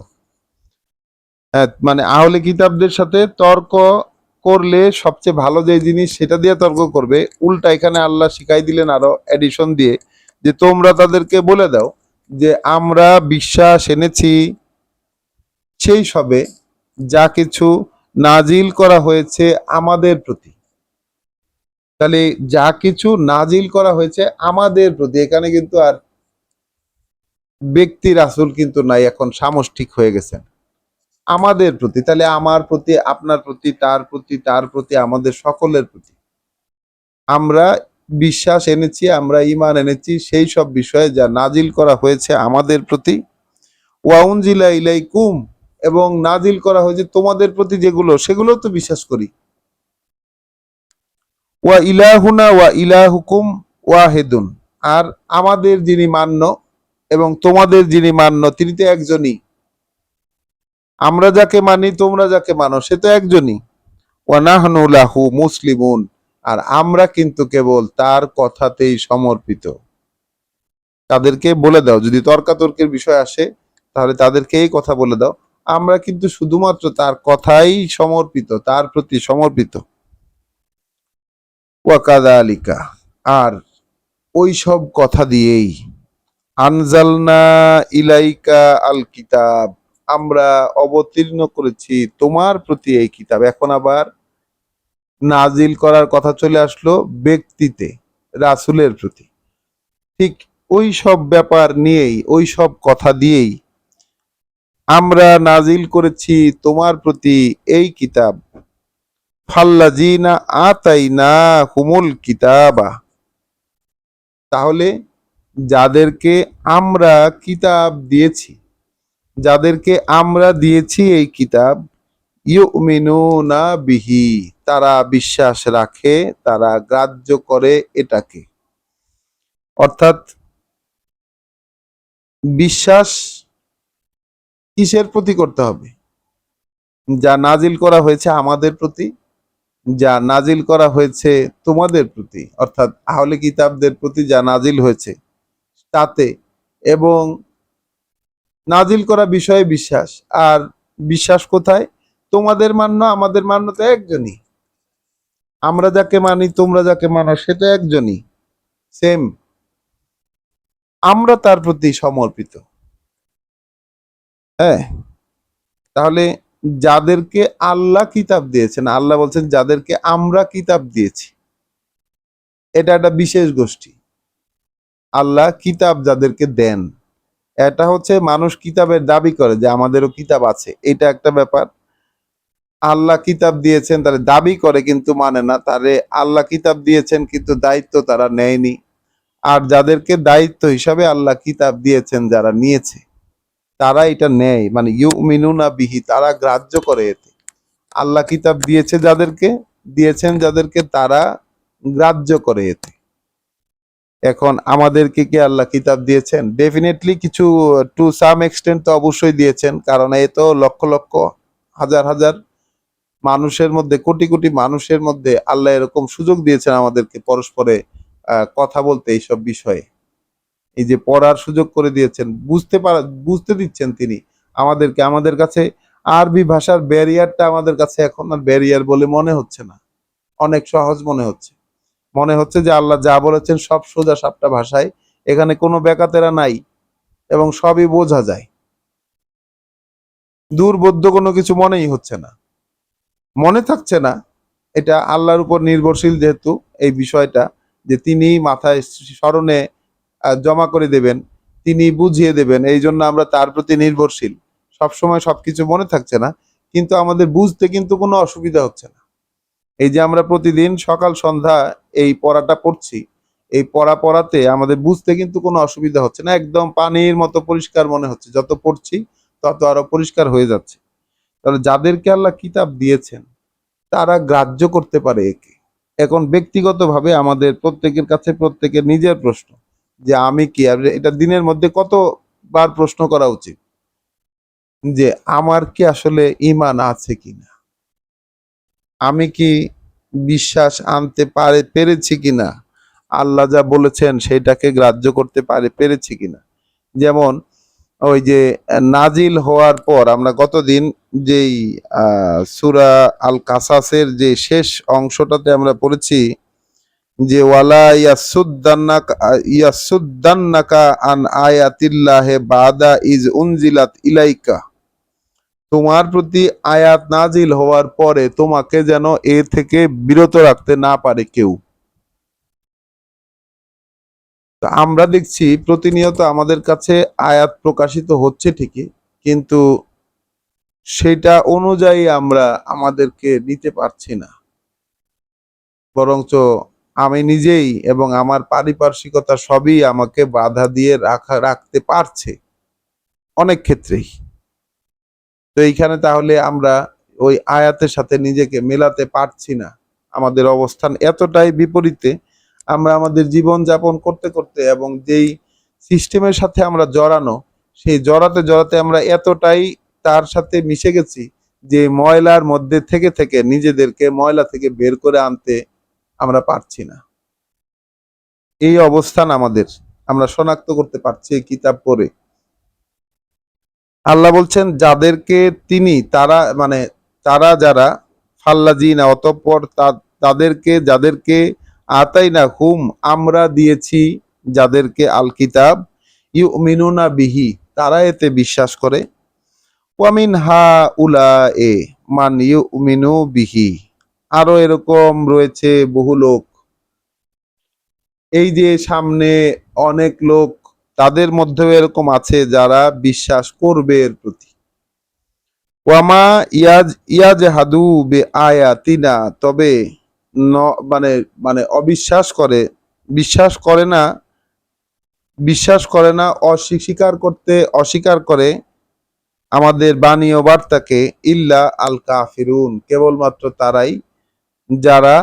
হ্যাঁ, মানে আহলে কিতাবদের সাথে তর্ক করলে সবচেয়ে ভালো যে জিনিস সেটা দিয়ে তর্ক করবে, উল্টা এখানে আল্লাহ শিখাই দিলেন আরো এডিশন দিয়ে যে তোমরা তাদেরকে বলে দাও যে আমরা বিশ্বাস এনেছি সেই সবে যা কিছু নাজিল করা হয়েছে আমাদের প্রতি। তাহলে যা কিছু নাজিল করা হয়েছে আমাদের প্রতি, এখানে কিন্তু আর ব্যক্তি রাসূল কিন্তু নাই, এখন সামষ্টিক হয়ে গেছেন আমাদের প্রতি। তাহলে আমার প্রতি, আপনার প্রতি, তার প্রতি, তার প্রতি, আমাদের সকলের প্রতি আমরা বিশ্বাস এনেছি, আমরা ঈমান এনেছি সেই সব বিষয়ে যা নাজিল করা হয়েছে আমাদের প্রতি। ওয়া উনজিলা ইলাইকুম, এবং নাজিল করা হয়েছে তোমাদের প্রতি যেগুলো, সেগুলো তো বিশ্বাস করি। ওয়া ইলাহুনা ওয়া ইলাহুকুম ওয়াহিদুন, আর আমাদের যিনি মান্য এবং তোমাদের যিনি মান্য তিনি তো একজনই। আমরা যাকে মানি তোমরা যাকে মানো সে তো একজনই। ওয়া নাহনু লাহু মুসলিমুন, আর আমরা কিন্তু কেবল তার কথাতেই সমর্পিত। তাদেরকে বলে দাও, যদি তর্কাতর্কের বিষয় আসে তাহলে তাদেরকে এই কথা বলে দাও, আমরা কিন্তু শুধুমাত্র তার কথাই সমর্পিত, তার প্রতি সমর্পিত। ওয়াকাদালিকা, আর ওই সব কথা দিয়েই আনজালনা ইলাইকা আল কিতাব, আমরা অবতীর্ণ করেছি তোমার প্রতি এই কিতাব। এখন আবার নাজিল করার কথা চলে আসলো ব্যক্তিতে, রাসূলের প্রতি। ঠিক ওই সব ব্যাপার নিয়েই, ওই সব কথা দিয়েই আমরা নাজিল করেছি তোমার প্রতি এই কিতাব। ফাল্লাযিনা আতাইনা হুমুল কিতাবা, তাহলে যাদেরকে আমরা কিতাব দিয়েছি, যাদেরকে আমরা দিয়েছি এই কিতাব, ইউমিনুনা বিহি, তারা বিশ্বাস রাখে, তারা গ্রাহ্য করে এটাকে। অর্থাৎ বিশ্বাস কিসের প্রতি করতে হবে? যা নাজিল করা হয়েছে আমাদের প্রতি, যা নাজিল করা হয়েছে তোমাদের প্রতি, অর্থাৎ আহলে কিতাবদের প্রতি যা নাজিল হয়েছে তাতে, এবং নাজিল করা বিষয়ে বিশ্বাস। আর বিশ্বাস কোথায়? তোমাদের মান্য আমাদের মান্য তো একজনই, আমরা যাকে মানি তোমরা যাকে মানো সে তো একজনই, সেম, আমরা তার প্রতি সমর্পিত। হ্যাঁ, তাহলে যাদেরকে আল্লাহ কিতাব দিয়েছেন, আল্লাহ বলছেন যাদেরকে আমরা কিতাব দিয়েছি, এটা একটা বিশেষ গোষ্ঠী। আল্লাহ কিতাব যাদেরকে দেন, এটা হচ্ছে মানুষ কিতাবের দাবি করে যে আমাদেরও কিতাব আছে, এটা একটা ব্যাপার। আল্লাহ কিতাব দিয়েছেন তারা দাবি করে কিন্তু মানে না, তারে আল্লাহ কিতাব দিয়েছেন কিন্তু দায়িত্ব তারা নেয়নি। আর যাদেরকে দায়িত্ব হিসাবে আল্লাহ কিতাব দিয়েছেন যারা নিয়েছে, তারা এটা নেয়, মানে ইউমিনুনা বিহি, তারা গ্রাহ্য করে এতে। আল্লাহ কিতাব দিয়েছেন যাদেরকে তারা গ্রাহ্য করে এতে। এখন আমাদেরকে কি আল্লাহ কিতাব দিয়েছেন? ডেফিনেটলি কিছু, টু সাম এক্সটেন্ট তো অবশ্যই দিয়েছেন, কারণ এ তো লক্ষ লক্ষ হাজার হাজার মানুষের মধ্যে, কোটি কোটি মানুষের মধ্যে আল্লাহ এরকম সুযোগ দিয়েছেন আমাদেরকে পরস্পরে কথা বলতে এইসব বিষয়ে। এই যে পড়ার সুযোগ করে দিয়েছেন, বুঝতে দিচ্ছেন তিনি আমাদেরকে। আমাদের কাছে আরবি ভাষার ব্যারিয়ারটা আমাদের কাছে এখন আর ব্যারিয়ার বলে মনে হচ্ছে না, অনেক সহজ মনে হচ্ছে যে আল্লাহ যা বলেছেন সব সোজা সাপটা ভাষায়, এখানে কোনো বেকাতেরা নাই এবং সবই বোঝা যায়। দুর্বোধ্য কোনো কিছু মনেই হচ্ছে না, মনে থাকছে না। এটা আল্লাহর উপর নির্ভরশীল, যেহেতু এই বিষয়টা যে তিনি মাথায় স্মরণে জমা করে দেবেন, তিনি বুঝিয়ে দেবেন, এই জন্য আমরা তার প্রতি নির্ভরশীল। সবসময় সবকিছু মনে থাকছে না, কিন্তু আমাদের বুঝতে কিন্তু কোনো অসুবিধা হচ্ছে না। এই যে আমরা প্রতিদিন সকাল সন্ধ্যা এই পড়াটা পড়ছি, এই পড়াতে আমাদের বুঝতে কিন্তু কোনো অসুবিধা হচ্ছে না, একদম পানির মতো পরিষ্কার মনে হচ্ছে। যত পড়ছি তত আরো পরিষ্কার হয়ে যাচ্ছে। তাহলে যাদেরকে আল্লাহ কিতাব দিয়েছেন তারা গ্রাহ্য করতে পারে একে। এখন ব্যক্তিগতভাবে আমাদের প্রত্যেকের কাছে প্রত্যেকের নিজের প্রশ্ন, যে আমি কি, আর এটা দিনের মধ্যে কতবার প্রশ্ন করা উচিত যে আমার কি আসলে ঈমান আছে কিনা, আমি কি বিশ্বাস আনতে পেরেছি কিনা, আল্লাহ যা বলেছেন সেটাকে গ্রাহ্য করতে পেরেছি কিনা। যেমন ওই যে নাজিল হওয়ার পর আমরা গতদিন যেই সূরা আল কাসাসের যে শেষ অংশটাতে আমরা পড়েছি যে ওয়ালা ইয়াসুদ্দান্নাকা আন আয়াতিল্লাহে বাদা ইজ উনজিলাত ইলাইকা, তোমার প্রতি আয়াত নাজিল হওয়ার পরে তোমাকে যেন এ থেকে বিরত রাখতে না পারে কেউ। তো আমরা দেখছি প্রতিনিয়ত আমাদের কাছে আয়াত প্রকাশিত হচ্ছে ঠিকই, কিন্তু সেটা অনুযায়ী আমরা আমাদেরকে নিতে পারছি না। বরঞ্চ আমি নিজেই এবং আমার পারিপার্শ্বিকতা সবই আমাকে বাধা দিয়ে রাখতে পারছে অনেক ক্ষেত্রেই। তো এইখানে তাহলে আমরা ওই আয়াতের সাথে নিজেকে মেলাতে পারছি না। আমাদের অবস্থান এতটাই বিপরীতে, আমরা আমাদের জীবন যাপন করতে করতে এবং যেই সিস্টেমের সাথে আমরা জড়ানো, সেই জড়াতে আমরা এতটাই তার সাথে মিশে গেছি যে ময়লার মধ্যে থেকে থেকে নিজেদেরকে ময়লা থেকে বের করে আনতে আমরা পারছি না। এই অবস্থান আমাদের, আমরা শনাক্ত করতে পারছি এই কিতাব পড়ে। আল্লাহ বলছেন যাদেরকে তিনি, তারা মানে তারা যারা, ফাল্লাজিনা, অতঃপর যাদেরকে আতাইনা হুম, আমরা দিয়েছি যাদেরকে আল কিতাব, ইউমিনুনা বিহি, তারা এতে বিশ্বাস করে। ওয়ামিন হা উলা এ মান ইউমিনু বিহি, আরো এরকম রয়েছে বহু লোক, এই যে সামনে অনেক লোক, তাদের মধ্যেও এরকম আছে যারা বিশ্বাস করবে এর প্রতি। ওয়ামা ইয়াজহাদু বে আয়াতিনা, তবে ন মানে মানে অবিশ্বাস করে, বিশ্বাস করে না, অস্বীকার করে আমাদের বাণী ও বার্তাকে, ইল্লা আল কাফিরুন, কেবলমাত্র তারাই যারা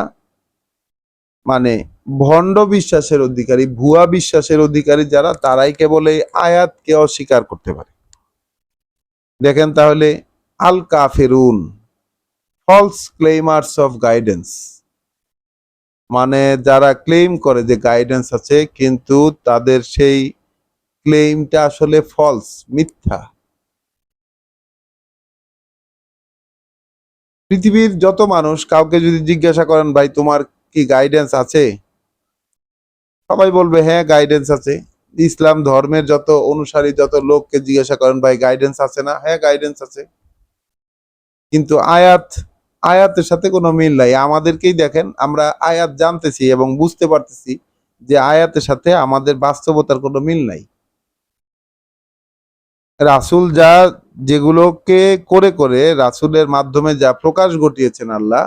মানে ভণ্ড বিশ্বাসের অধিকারী, ভুয়া বিশ্বাসের অধিকারী যারা, তারাই কেবল এই আয়াতকে অস্বীকার করতে পারে। দেখেন তাহলে, আল কাফিরুন, ফলস ক্লেমার্স অফ গাইডেন্স, মানে যারা ক্লেম করে যে গাইডেন্স আছে, কিন্তু তাদের সেই ক্লেমটা আসলে ফলস, মিথ্যা। পৃথিবীর যত মানুষ, কাউকে যদি জিজ্ঞাসা করেন ভাই তোমার কি গাইডেন্স আছে, সবাই বলবে হ্যাঁ গাইডেন্স আছে। ইসলাম ধর্মের যত অনুসারী, যত লোককে জিজ্ঞাসা করেন ভাই গাইডেন্স আছে না, হ্যাঁ গাইডেন্স আছে। কিন্তু আয়াতের সাথে কোনো মিল নাই। আমাদেরকেই দেখেন, আমরা আয়াত জানতেছি এবং বুঝতে পারতেছি যে আয়াতের সাথে আমাদের বাস্তবতার কোনো মিল নাই। রাসূল যেগুলোকে করে করে রাসূলের মাধ্যমে যা প্রকাশ ঘটিয়েছেন আল্লাহ,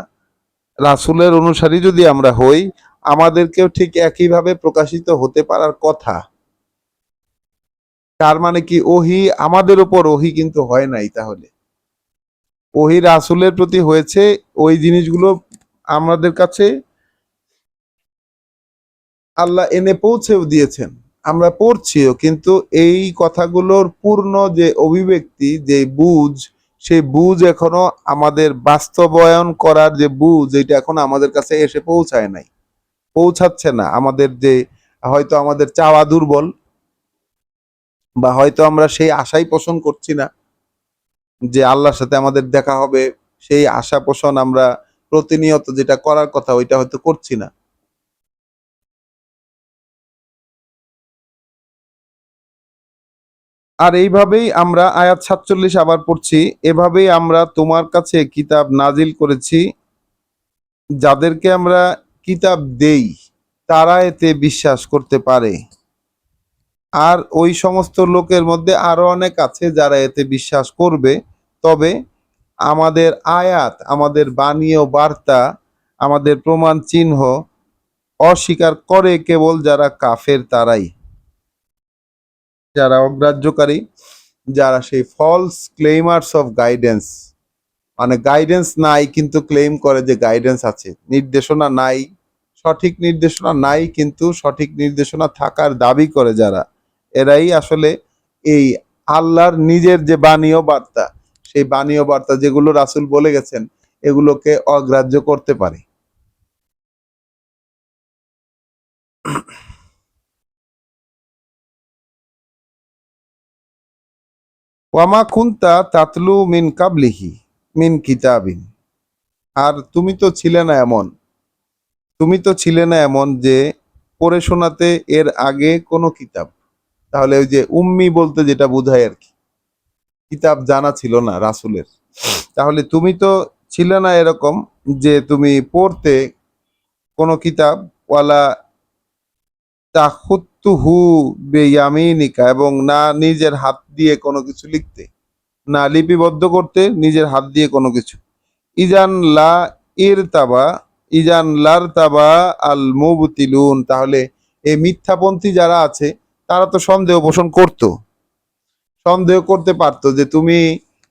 রাসূলের অনুসারী যদি আমরা হই, আমাদেরকেও ঠিক একইভাবে প্রকাশিত হতে পারার কথা। তার মানে কি ওহী আমাদের উপর ওহী কিন্তু হয় নাই, তাহলে ওহী রাসূলের প্রতি হয়েছে, ওই জিনিসগুলো আমাদের কাছে আল্লাহ এনে পৌঁছেও দিয়েছেন, আমরা পড়ছিও, কিন্তু এই কথাগুলোর পূর্ণ যে অভিব্যক্তি, যে বুঝ, সেই বুঝ এখনো আমাদের বাস্তবায়ন করার যে বুঝ, এটা এখন আমাদের কাছে এসে পৌঁছায় নাই, পৌঁছাচ্ছে না। আমাদের যে হয়তো আমাদের চাওয়া দুর্বল, বা হয়তো আমরা সেই আশাই পোষণ করছি না যে আল্লাহর সাথে আমাদের দেখা হবে, সেই আশা পোষণ আমরা প্রতিনিয়ত যেটা করার কথা ওইটা হয়তো করছি না। আর এইভাবেই আমরা আয়াত ৪৭ আবার পড়ছি, এভাবেই আমরা তোমার কাছে কিতাব নাজিল করেছি, যাদেরকে আমরা কিতাব দেই তারা এতে বিশ্বাস করতে পারে। আর ওই সমস্ত লোকের মধ্যে আরো অনেক আছে যারা এতে বিশ্বাস করবে, তবে আমাদের আয়াত, আমাদের বাণী ও বার্তা, আমাদের প্রমাণ চিহ্ন অস্বীকার করে কেবল যারা কাফের তারাই, যারা অগ্রাহ্যকারী, যারা সেই ফলস ক্লেমার্স অফ গাইডেন্স, মানে গাইডেন্স নাই কিন্তু ক্লেম করে যে গাইডেন্স আছে, নির্দেশনা নাই, সঠিক নির্দেশনা নাই কিন্তু সঠিক নির্দেশনা থাকার দাবি করে যারা, এরাই আসলে এই আল্লাহর নিজের যে বাণী ও বার্তা, সেই বাণী ও বার্তা যেগুলো রাসূল বলে গেছেন এগুলোকে অগ্রাহ্য করতে পারে। ওয়ামা কুনতা তাতলু মিন কাবলিহি মিন কিতাবিন, আর তুমি তো ছিলে না এমন যে পড়ে শোনাতে এর আগে কোনো কিতাব। তাহলে ওই যে উম্মি বলতে যেটা বোঝায় আর কি, কিতাব জানা ছিল না রাসূলের। তাহলে তুমি তো ছিলে না এরকম যে তুমি পড়তে কোনো কিতাব, ওয়ালা তাখুত্তুহু বিয়ামিনিকা, এবং না নিজের হাত দিয়ে কোনো কিছু লিখতে, না লিপিবদ্ধ করতে নিজের হাত দিয়ে কোনো কিছু। ইজান লা ইরতাবা ইজান লারতাবা আল মুবতিলুন, তাহলে এই মিথ্যাপন্থী যারা আছে তারা তো সন্দেহ পোষণ করত, সন্দেহ করতে পারতো যে তুমি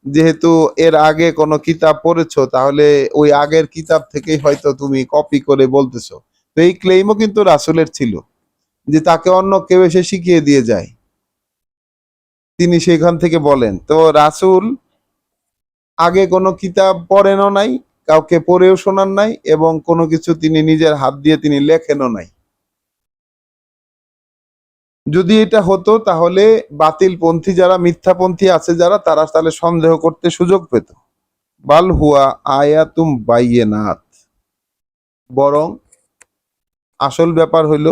যেহেতু এর আগে কোনো কিতাব পড়েছো, তাহলে ওই আগের কিতাব থেকেই হয়তো তুমি কপি করে বলতেছো। তো এই ক্লেইমও কিন্তু রাসূলের ছিল যে তাকে অন্য কেউ এসে শিখিয়ে দিয়ে যায়, তিনি সেখান থেকে বলেন। তো রাসূল আগে কোনো কিতাব পড়েনও নাই, কাউকে পড়েও শোনান নাই, এবং কোনো কিছু তিনি নিজের হাত দিয়ে তিনি লেখেনও নাই। যদি এটা হতো তাহলে বাতিলপন্থী যারা, মিথ্যাপন্থী আছে যারা, তারা তাহলে সন্দেহ করতে সুযোগ পেত। বাল হুয়া আয়াতুম বাইয়িনাত, বরং আসল ব্যাপার হইল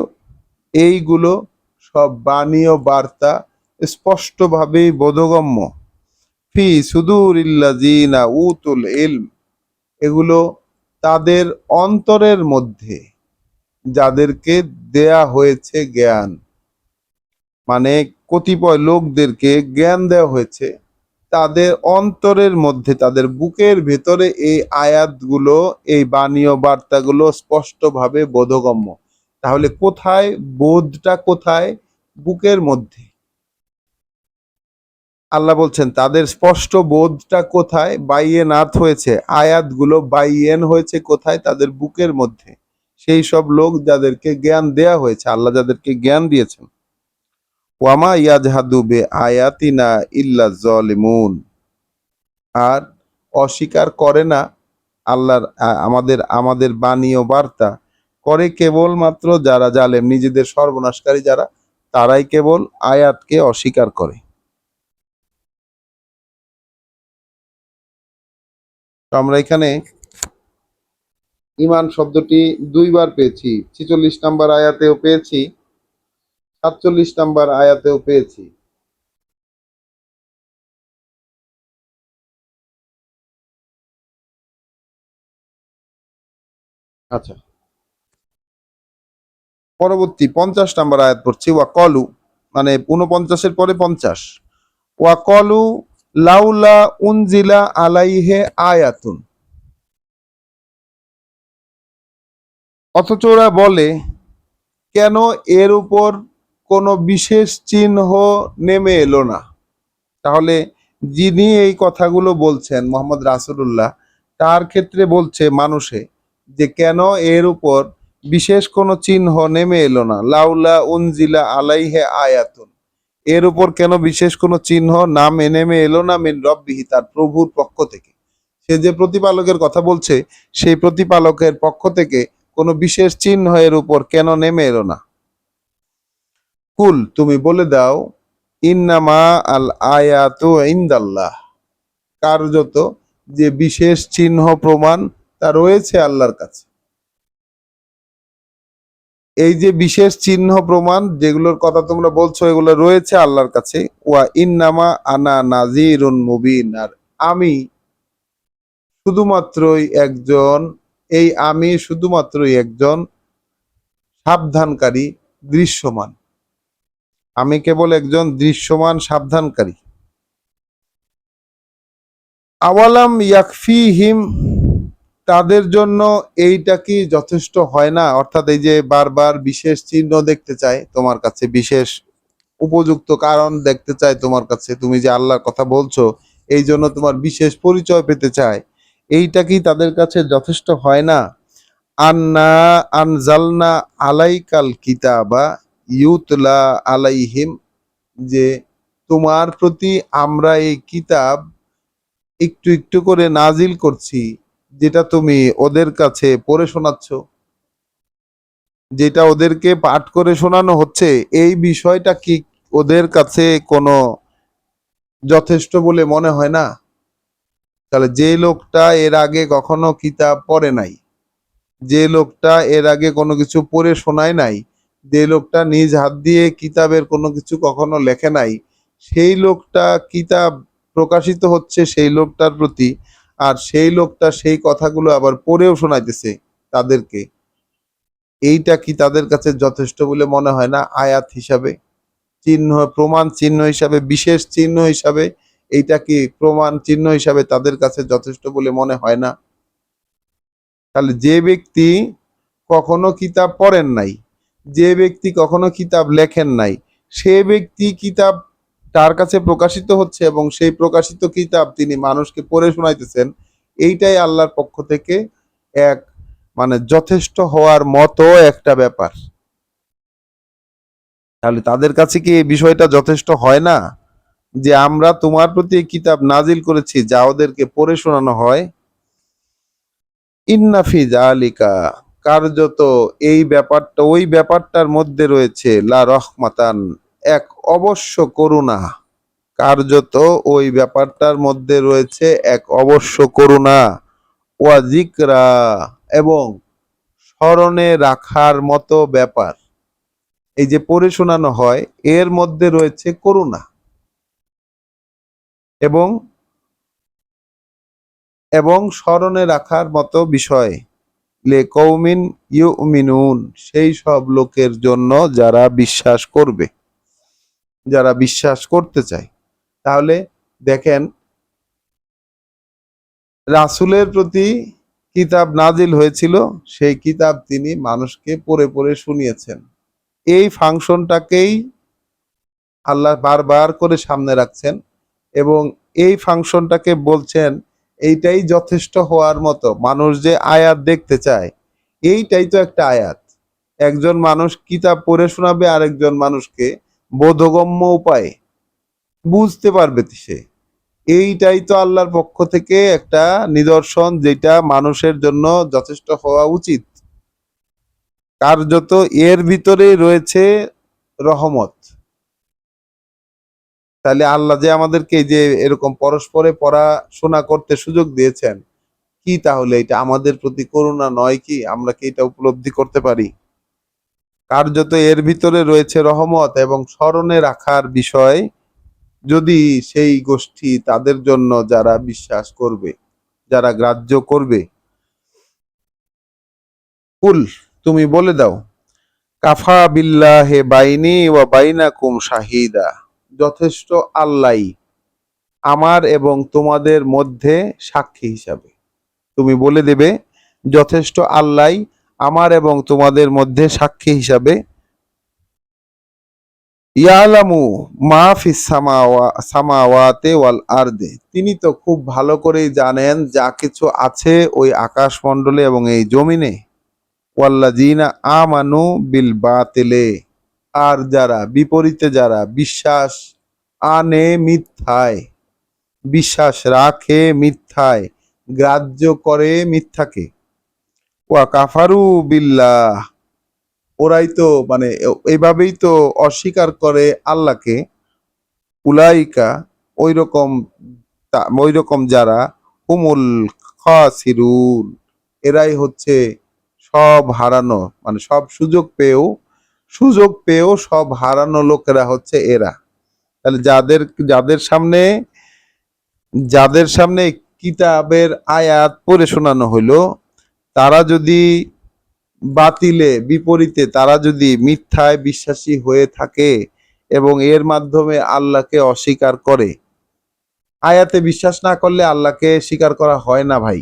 এইগুলো সব বাণী ও বার্তা স্পষ্টভাবেই বোধগম্য। ফি সুদুরিল্লাযিনা উতুল ইলম, এগুলো তাদের অন্তরের মধ্যে, যাদেরকে দেয়া হয়েছে জ্ঞান, মানে কতিপয় লোকদেরকে জ্ঞান দেওয়া হয়েছে, তাদের অন্তরের মধ্যে, তাদের বুকের ভেতরে এই আয়াতগুলো, এই বাণী ও বার্তাগুলো স্পষ্টভাবে বোধগম্য। তাহলে কোথায় বোধটা, কোথায়? বুকের মধ্যে। আল্লাহ বলছেন তাদের স্পষ্ট বোধটা কোথায়? বাইয়েনাত হয়েছে, আয়াতগুলো বাইয়েন হয়েছে কোথায়? তাদের বুকের মধ্যে। সেই সব লোক যাদেরকে জ্ঞান দেয়া হয়েছে, আল্লাহ যাদেরকে জ্ঞান দিয়েছেন। ওয়ামা ইয়াজহাদু বে আয়াতিনা ইল্লা জলিমুন, আর অস্বীকার করে না আল্লাহর আমাদের আমাদের বাণী ও বার্তা, করে কেবলমাত্র যারা জালেম, নিজেদের সর্বনাশকারী যারা, তারাই কেবল আয়াতকে অস্বীকার করে। তো আমরা এখানে ঈমান শব্দটি দুইবার পেয়েছি, ৪৬ নম্বর আয়াতেও পেয়েছি, ৪৭ নম্বর আয়াতেও পেয়েছি। আচ্ছা, পরবর্তী ৫০ নম্বর আয়াত পড়ছি। ওয়া কলু, মানে ৪৯-এর পরে ৫০। ওয়া কলু লাউলা উনজিলা আলাইহে আয়াতুন, অথচ ওরা বলে কেন এর উপর কোনো বিশেষ চিহ্ন নেমে এলো না। তাহলে যিনি এই কথাগুলো বলছেন মোহাম্মদ রাসূলুল্লাহ, তার ক্ষেত্রে বলছে মানুষে যে কেন এর উপর বিশেষ কোনো চিহ্ন নেমে এলো না, লাউলা উনজিলা আলাইহে আয়াতুন, এর উপর কেন বিশেষ কোনো চিহ্ন নাম নেমে এলো না মিন রব্বিহি, তার প্রভুর পক্ষ থেকে। সে যে প্রতিপালকের কথা বলছে, সেই প্রতিপালকের পক্ষ থেকে কোনো বিশেষ চিহ্ন এর উপর কেন নেমে এলো না। কুল, তুমি বলে দাও, ইন্নামা আল আয়াতু ইনদাল্লাহ, কার্যত যে বিশেষ চিহ্ন প্রমাণ তা রয়েছে আল্লাহর কাছে। এই যে বিশেষ চিহ্ন প্রমাণ যেগুলোর কথা তোমরা বলছো, এগুলো রয়েছে আল্লাহর কাছে। ওয়া ইন্নামা আনা নাজিরুন মুবিন, আর আমি শুধুমাত্রই একজন, আমি শুধুমাত্রই একজন সাবধানকারী, দৃশ্যমান। আমি কেবল একজন দৃশ্যমান সাবধানকারী। আওয়ালাম ইয়াকফিহিম, তাদের জন্য এইটা কি যথেষ্ট হয় না? অর্থাৎ এই যে বারবার বিশেষ চিহ্ন দেখতে চায় তোমার কাছে, বিশেষ উপযুক্ত কারণ দেখতে চায় তোমার কাছে, তুমি যে আল্লাহর কথা বলছো এই জন্য তোমার বিশেষ পরিচয় পেতে চায়, এইটা কি তাদের কাছে যথেষ্ট হয় না? আন্না আনজালনা আলাইকাল কিতাবা ইউতলা আলাইহিম, যে তোমার প্রতি আমরা এই কিতাব একটু একটু করে নাজিল করছি, যেটা তুমি ওদের কাছে পড়ে শোনাচ্ছ, যেটা ওদেরকে পাঠ করে শোনানো হচ্ছে, এই বিষয়টা কি ওদের কাছে কোনো যথেষ্ট বলে মনে হয় না? তাহলে যে লোকটা এর আগে কখনো কিতাব পড়ে নাই, যে লোকটা এর আগে কোনো কিছু পড়ে শোনায় নাই, যে লোকটা নিজ হাত দিয়ে কিতাবের কোনো কিছু কখনো লেখে নাই, সেই লোকটা কিতাব প্রকাশিত হচ্ছে সেই লোকটার প্রতি, আর সেই লোকটা সেই কথাগুলো আবার পড়েও শোনাইতেছে তাদেরকে, এইটা কি তাদের কাছে যথেষ্ট বলে মনে হয় না? আয়াত হিসাবে, চিহ্ন, প্রমাণ চিহ্ন হিসাবে, বিশেষ চিহ্ন হিসাবে, এইটা কি প্রমাণ চিহ্ন হিসাবে তাদের কাছে যথেষ্ট বলে মনে হয় না? তাহলে যে ব্যক্তি কখনো কিতাব পড়েন নাই, যে ব্যক্তি কখনো কিতাব লেখেন নাই, সে ব্যক্তি কিতাব তার কাছে প্রকাশিত হচ্ছে এবং সেই প্রকাশিত কিতাব তিনি মানুষকে পড়ে শোনাইতেছেন, এইটাই আল্লাহর পক্ষ থেকে এক, মানে যথেষ্ট হওয়ার মতো একটা ব্যাপার। তাহলে তাদের কাছে কি এই বিষয়টা যথেষ্ট হয় না, যে আমরা তোমার প্রতি এই কিতাব নাজিল করেছি যা ওদেরকে পড়ে শোনানো হয়? ইন্না ফি যালিকা, কার্যত এই ব্যাপারটা, ওই ব্যাপারটার মধ্যে রয়েছে লা রহমাতান, এক অবশ্য করুণা। কার্যত ওই ব্যাপারটার মধ্যে রয়েছে এক অবশ্য করুণা। ওয়া যিকরা, এবং স্মরণে রাখার মতো ব্যাপার। এই যে পড়ে শোনানো হয়, এর মধ্যে রয়েছে করুণা এবং এবং স্মরণে রাখার মতো বিষয়। লে কৌমিন ইউমিনুন, সেই সব লোকের জন্য যারা বিশ্বাস করবে, যারা বিশ্বাস করতে চায়। তাহলে দেখেন, রাসূলের প্রতি কিতাব নাজিল হয়েছিল, সেই কিতাব তিনি মানুষকে পড়ে পড়ে শুনিয়েছেন। এই ফাংশনটাকেই আল্লাহ বারবার করে সামনে রাখছেন এবং এই ফাংশনটাকে বলছেন এইটাই যথেষ্ট হওয়ার মতো। মানুষ যে আয়াত দেখতে চায়, এইটাই তো একটা আয়াত। একজন মানুষ কিতাব পড়ে শোনাবে আরেকজন মানুষকে বোধগম্য উপায়ে, বুঝতে পারবে সে। এইটাই তো আল্লাহর পক্ষ থেকে একটা নিদর্শন, যেটা মানুষের জন্য যথেষ্ট হওয়া উচিত। কার্যত এর ভিতরেই রয়েছে রহমত। তাহলে আল্লাহ যে আমাদেরকে এই যে এরকম পরস্পরে পড়াশোনা করতে সুযোগ দিয়েছেন, কি তাহলে এটা আমাদের প্রতি করুণা নয় কি? আমরা কি এটা উপলব্ধি করতে পারি? কার্যত এর ভিতরে রয়েছে রহমত এবং স্মরণে রাখার বিষয়, যদি সেই গোষ্ঠী তাদের জন্য যারা বিশ্বাস করবে, যারা গ্রাহ্য করবে। কুল, তুমি বলে দাও, কাফা বিল্লাহে বাইনি ওয়া বাইনাকুম শাহিদা, যথেষ্ট আল্লাহ আমার এবং তোমাদের মধ্যে সাক্ষী হিসাবে। তুমি বলে দেবে, যথেষ্ট আল্লাহ আমার এবং তোমাদের মধ্যে সাক্ষী হিসাবে। ইয়ালামু মা ফিস সামাওয়াতে ওয়াল আরদে, তিনি তো খুব ভালো করেই জানেন যা কিছু আছে ওই আকাশমণ্ডলে এবং এই জমিনে। ওয়াল্লাযীনা আমানু বিল বাতিলে, আর যারা বিপরীতে যারা বিশ্বাস আনে মিথ্যায়, বিশ্বাস রাখে মিথ্যায়, গ্রাহ্য করে মিথ্যাকে। ওয়া কাফারু বিল্লাহ, ওরাই তো মানে এইভাবেই তো অস্বীকার করে আল্লাহকে। উলাইকা, ওই রকম ওই রকম যারা হুমুল খাসিরুন, এরাই হচ্ছে সব হারানো, মানে সব সুযোগ পেয়েও সব হারানো লোকেরা হচ্ছে এরা। তাহলে যাদের সামনে কিতাবের আয়াত পড়ে শোনানো হইলো, তারা যদি বাতিলে বিপরীতে, তারা যদি মিথ্যায় বিশ্বাসী হয়ে থাকে এবং এর মাধ্যমে আল্লাহকে অস্বীকার করে। আয়াতে বিশ্বাস না করলে আল্লাহকে স্বীকার করা হয় না ভাই।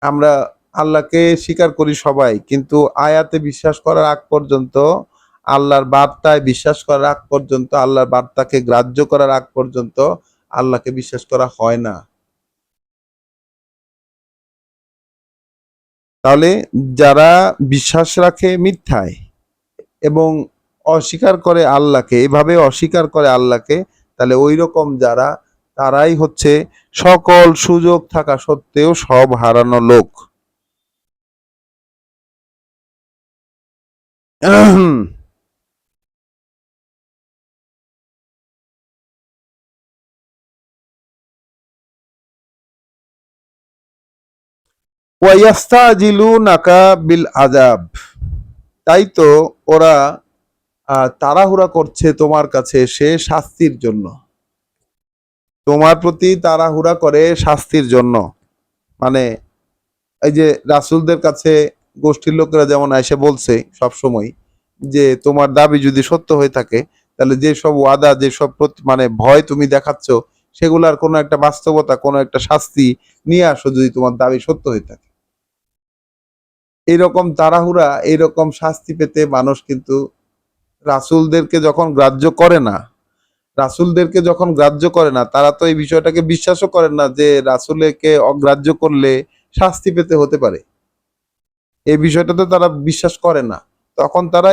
আমরা আল্লাহকে স্বীকার করি সবাই, কিন্তু আয়াতে বিশ্বাস করার আগ পর্যন্ত, আল্লাহর বার্তায় বিশ্বাস করার আগ পর্যন্ত, আল্লাহর বার্তাকে গ্রাহ্য করার আগ পর্যন্ত আল্লাহকে বিশ্বাস করা হয় না। তাহলে যারা বিশ্বাস রাখে মিথ্যায় এবং অস্বীকার করে আল্লাহকে, এভাবে অস্বীকার করে আল্লাহকে, তাহলে ওই রকম যারা, তারাই হচ্ছে সকল সুযোগ থাকা সত্ত্বেও সব হারানো লোক। ওয়াইয়াস্তাজিলুনাকা বিল আযাব, তাই তো ওরা তাড়াহুড়া করছে তোমার কাছে এসে শাস্তির জন্য। তোমার প্রতি তাড়াহুড়া করে শাস্তির জন্য, মানে এই যে রাসূলদের কাছে গোষ্ঠীর লোকেরা যেমন এসে বলছে সব সময় যে তোমার দাবি যদি সত্য হয়ে থাকে, তাহলে যেসব ওয়াদা, যেসব মানে ভয় তুমি দেখাচ্ছ, সেগুলার কোনো একটা বাস্তবতা, কোনো একটা শাস্তি নিয়ে আসো যদি তোমার দাবি সত্য হয়ে থাকে। এইরকম তাড়াহুড়া, এইরকম শাস্তি পেতে মানুষ কিন্তু রাসূলদেরকে যখন গ্রাহ্য করে না, তারা তো এই বিষয়টাকে বিশ্বাসও করেন না যে রাসূলকে অগ্রাহ্য করলে শাস্তি পেতে হতে পারে। এই বিষয়টা তো তারা বিশ্বাস করে না। তখন তারা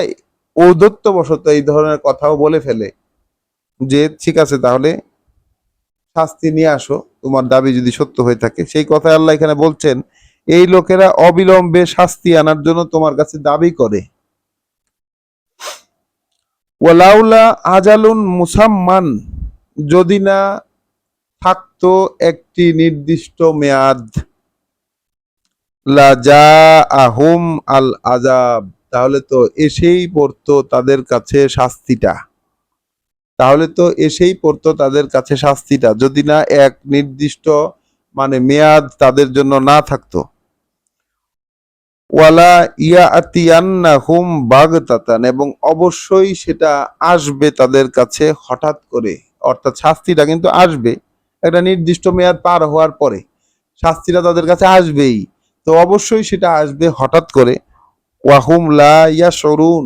ঔদ্ধত্যবশত এই ধরনের কথাও বলে ফেলে যে ঠিক আছে, তাহলে শাস্তি নিয়ে আসো তোমার দাবি যদি সত্য হয়ে থাকে। সেই কথা আল্লাহ এখানে বলছেন, এই লোকেরা অবিলম্বে শাস্তি আনার জন্য তোমার কাছে দাবি করে। ওয়ালাউলা আজালুন মুসাম্মান, যদি না থাকতো একটি নির্দিষ্ট মেয়াদ, লাজাআহুম আল আযাব, তাহলে তো এসেই পড়তো তাদের কাছে শাস্তিটা। যদি না এক নির্দিষ্ট মানে মেয়াদ তাদের জন্য না থাকতো। ওয়ালা ইয়াতিয়ান্নাহুম বাগতাতান, এবং অবশ্যই সেটা আসবে তাদের কাছে হঠাৎ করে। অর্থাৎ শাস্তিটা কিন্তু আসবে একটা নির্দিষ্ট মেয়াদ পার হওয়ার পরে, শাস্তিটা তাদের কাছে আসবেই। তো অবশ্যই সেটা আসবে হঠাৎ করে। ওয়াহুম লা ইয়াশউরুন,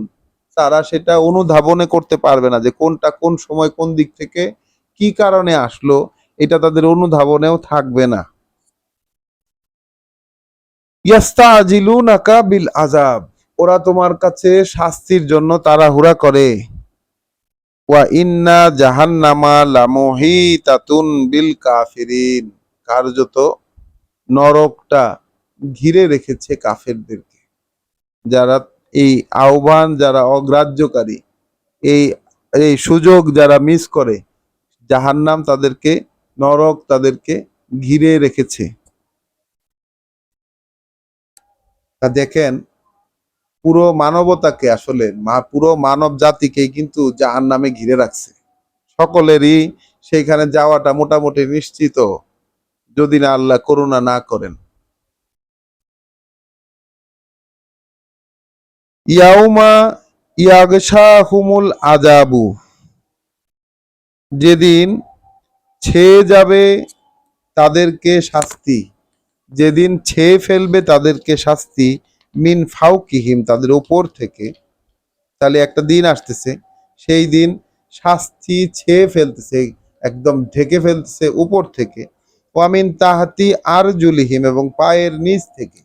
তারা সেটা অনুধাবনে করতে পারবে না যে কোনটা কোন সময় কোন দিক থেকে কি কারণে আসলো, এটা তাদের অনুধাবনেও থাকবে না। ইয়াস্তাজিলুনাকা বিল আযাব, ওরা তোমার কাছে শাস্তির জন্য তাড়াহুড়া করে। ওয়া ইন্না জাহান্নামা লামুহিতাতুন বিল কাফিরিন, কার্যত নরকটা ঘিরে রেখেছে কাফেরদেরকে। যারা এই আহ্বান, যারা অগ্রাহ্যকারী, এই এই সুযোগ যারা মিস করে, জাহান্নাম তাদেরকে, নরক তাদেরকে ঘিরে রেখেছে। তা দেখেন, পুরো মানবতাকে আসলে পুরো মানব জাতিকে কিন্তু জাহান্নামে ঘিরে রাখছে। সকলেরই সেইখানে যাওয়াটা মোটামুটি নিশ্চিত, যদি না আল্লাহ করুণা না করেন। ইয়াউমা ইয়াগশাহুমুল আযাবু, যেদিন ছেয়ে যাবে তাদেরকে শাস্তি, যেদিন ছেয়ে ফেলবে তাদেরকে শাস্তি, মিন ফাওকিহিম, তাদের উপর থেকে, তাহলে একটা দিন আসতেছে, সেই দিন শাস্তি ছেয়ে ফেলতেছে, একদম ঢেকে ফেলতেছে উপর থেকে। ওয়ামিন তাহাতি আর জুলিহিম, এবং পায়ের নিচ থেকে।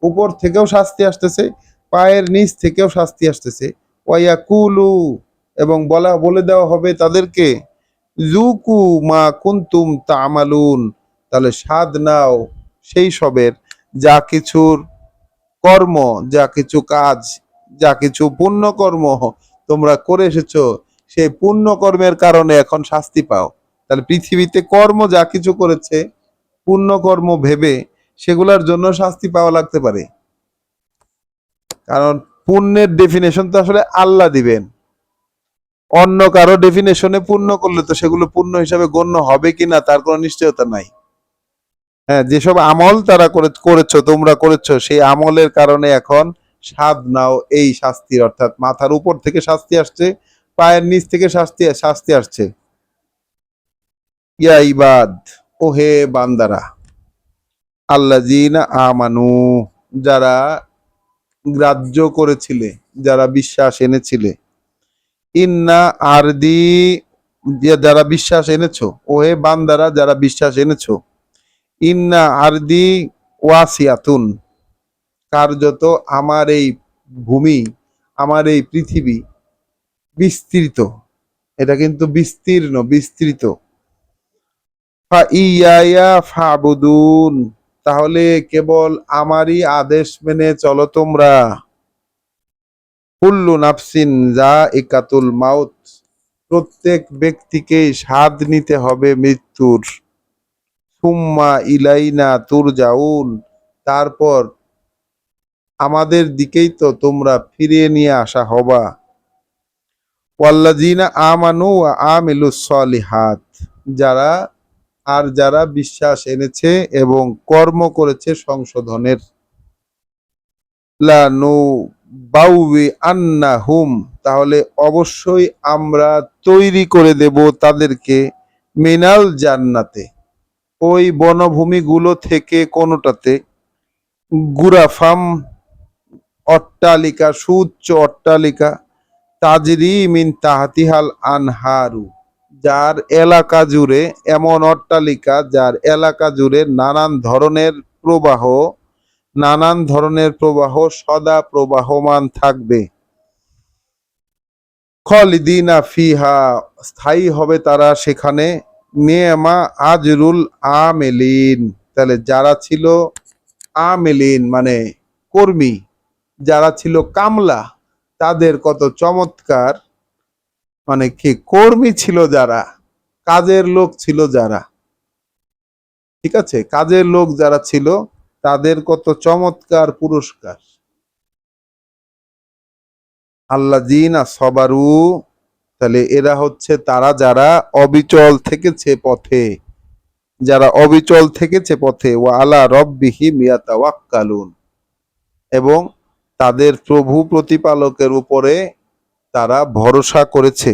উপর থেকেও শাস্তি আসতেছে, পায়ের নিচ থেকেও শাস্তি আসতেছে। ওয়াইয়াকুলু, এবং বলে দেওয়া হবে তাদেরকে, জুকু মা কুনতুম তামালুন, তাহলে স্বাদ নাও সেই সবের, যা কিছুর কর্ম, যা কিছু কাজ, যা কিছু পুণ্যকর্ম তোমরা করে এসেছো, সেই পুণ্যকর্মের কারণে এখন শাস্তি পাও। তাহলে পৃথিবীতে কর্ম যা কিছু করেছে পুণ্যকর্ম ভেবে, সেগুলোর জন্য শাস্তি পাওয়া লাগতে পারে। কারণ পুণ্যের ডেফিনেশন তো আসলে আল্লাহ দিবেন, অন্য কারো ডেফিনেশনে পুণ্য করলে তো সেগুলো পুণ্য হিসাবে গণ্য হবে কিনা তার কোনো নিশ্চয়তা নাই। হ্যাঁ, যেসব আমল তারা করেছো, তোমরা করেছো, সেই আমলের কারণে এখন স্বাদ নাও এই শাস্তির, অর্থাৎ মাথার উপর থেকে শাস্তি আসছে, পায়ের নিচ থেকে শাস্তি শাস্তি আসছে। ইয়া ইবাদ, ও হে বান্দারা, আল্লাযীনা আমানু, যারা গ্রাহ্য করেছিলে, যারা বিশ্বাস এনেছিলে, ইন্না আরদি, যারা বিশ্বাস এনেছো, ও হে বান্দারা যারা বিশ্বাস এনেছো, ইন্না আরদি ওয়াসিয়াতুন, কার্যত আমার এই ভূমি, আমার এই পৃথিবী বিস্তৃত, এটা কিন্তু বিস্তীর্ণ, বিস্তৃত। ফা ইয়ায়া ফাবুদুন, তাহলে কেবল আমারই আদেশ মেনে চলো তোমরা। কুল্লু নাফসিন যায়িকাতুল মাউত, প্রত্যেক ব্যক্তিকেই স্বাদ নিতে হবে মৃত্যুর। সুম্মা ইলাইনা তুরজাউন, তারপর আমাদের দিকেই তো তোমরা ফিরিয়ে নিয়ে আসা হবা। ওয়াল্লাযীনা আমানু ওয়া আমিলুস সলিহাত, যারা যারা বিশ্বাস এনেছে এবং কর্ম করেছে সংশোধনের। লানু বাউই আন্নাহুম, তাহলে অবশ্যই আমরা তৈরি করে দেব তাদেরকে, মিনাল জান্নাতে, ওই বনভূমিগুলো থেকে কোনোটাতে, গুরাফাম, অট্টালিকা, সুউচ্চ অট্টালিকা, তাজরি মিন তাহতিহাল আনহারু, যার এলাকা জুড়ে, এমন অট্টালিকা যার এলাকা জুড়ে নানান ধরনের প্রবাহ সদা প্রবাহমান থাকবে। খালিদিনা ফিহা, স্থায়ী হবে তারা সেখানে। নিয়মা আজরুল আমেলিন, তাহলে যারা ছিল আমেলিন মানে কর্মী, যারা ছিল কামলা, তাদের কত চমৎকার, মানে কি কর্মী ছিল যারা, কাজের লোক ছিল যারা, ঠিক আছে, কাজের লোক যারা ছিল তাদের কত চমৎকার পুরস্কার। আল্লাযীনা সবারু, তাহলে এরা হচ্ছে তারা যারা অবিচল থেকেছে পথে, যারা অবিচল থেকেছে পথে। ওয়া আলা রব্বিহিম ইয়াতাওয়াক্কালুন, এবং তাদের প্রভু প্রতিপালকের উপরে তারা ভরসা করেছে।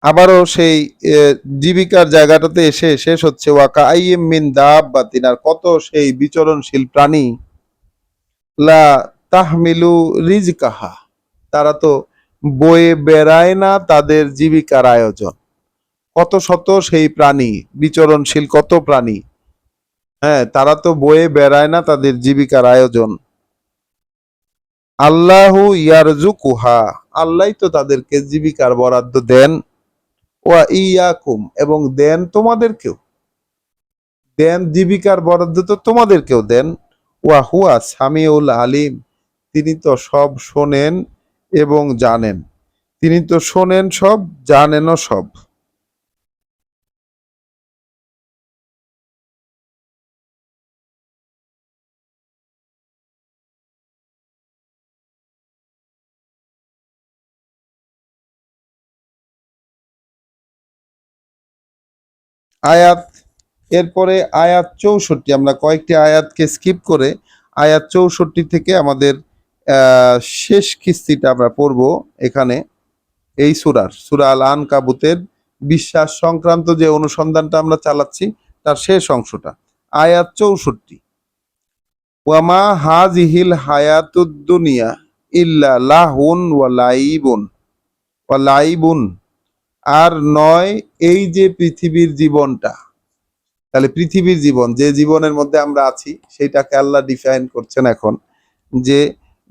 আবারও সেই জীবিকার জায়গাটাতে এসে শেষ হচ্ছে, ওয়াকা আইয়িম মিন দাব্বাতিন, আর কত সেই বিচরণশীল প্রাণী, লা তাহমিলু রিজকাহা, তারা তো বয়ে বেড়ায় না তাদের জীবিকার আয়োজন। কত শত সেই প্রাণী, বিচরণশীল কত প্রাণী, হ্যাঁ, তারা তো বয়ে বেড়ায় না তাদের জীবিকার আয়োজন। আল্লাহু ইয়ারজুকুহা, আল্লাহই তো তাদেরকে জীবিকার বরাদ্দ দেন। ওয়া ইয়াকুম, এবং দেন তোমাদেরকেও, দেন জীবিকার বরাদ্দ তো তোমাদেরকেও দেন। ওয়া হুয়া সামিউল আলিম, তিনি তো সব শোনেন এবং জানেন, তিনি তো শোনেন সব, জানেনও সব। আয়াত, এরপরে আয়াত 64, আমরা কয়েকটি আয়াতকে স্কিপ করে আয়াত 64 থেকে আমাদের শেষ কিস্তিটা আমরা পড়ব এখানে। এই সূরা আল আনকাবুতের বিশ্বাস সংক্রান্ত যে অনুসন্ধানটা আমরা চালাচ্ছি, তার শেষ অংশটা। আয়াত 64। ওয়ামা হাজিহিল হায়াতুদ দুনিয়া ইল্লা লাহুন ওয়া লাইবুন। আর নয় এই যে পৃথিবীর জীবনটা, তাহলে পৃথিবীর জীবন যে জীবনের মধ্যে আমরা আছি সেটাকে আল্লাহ ডিফাইন করছেন এখন, যে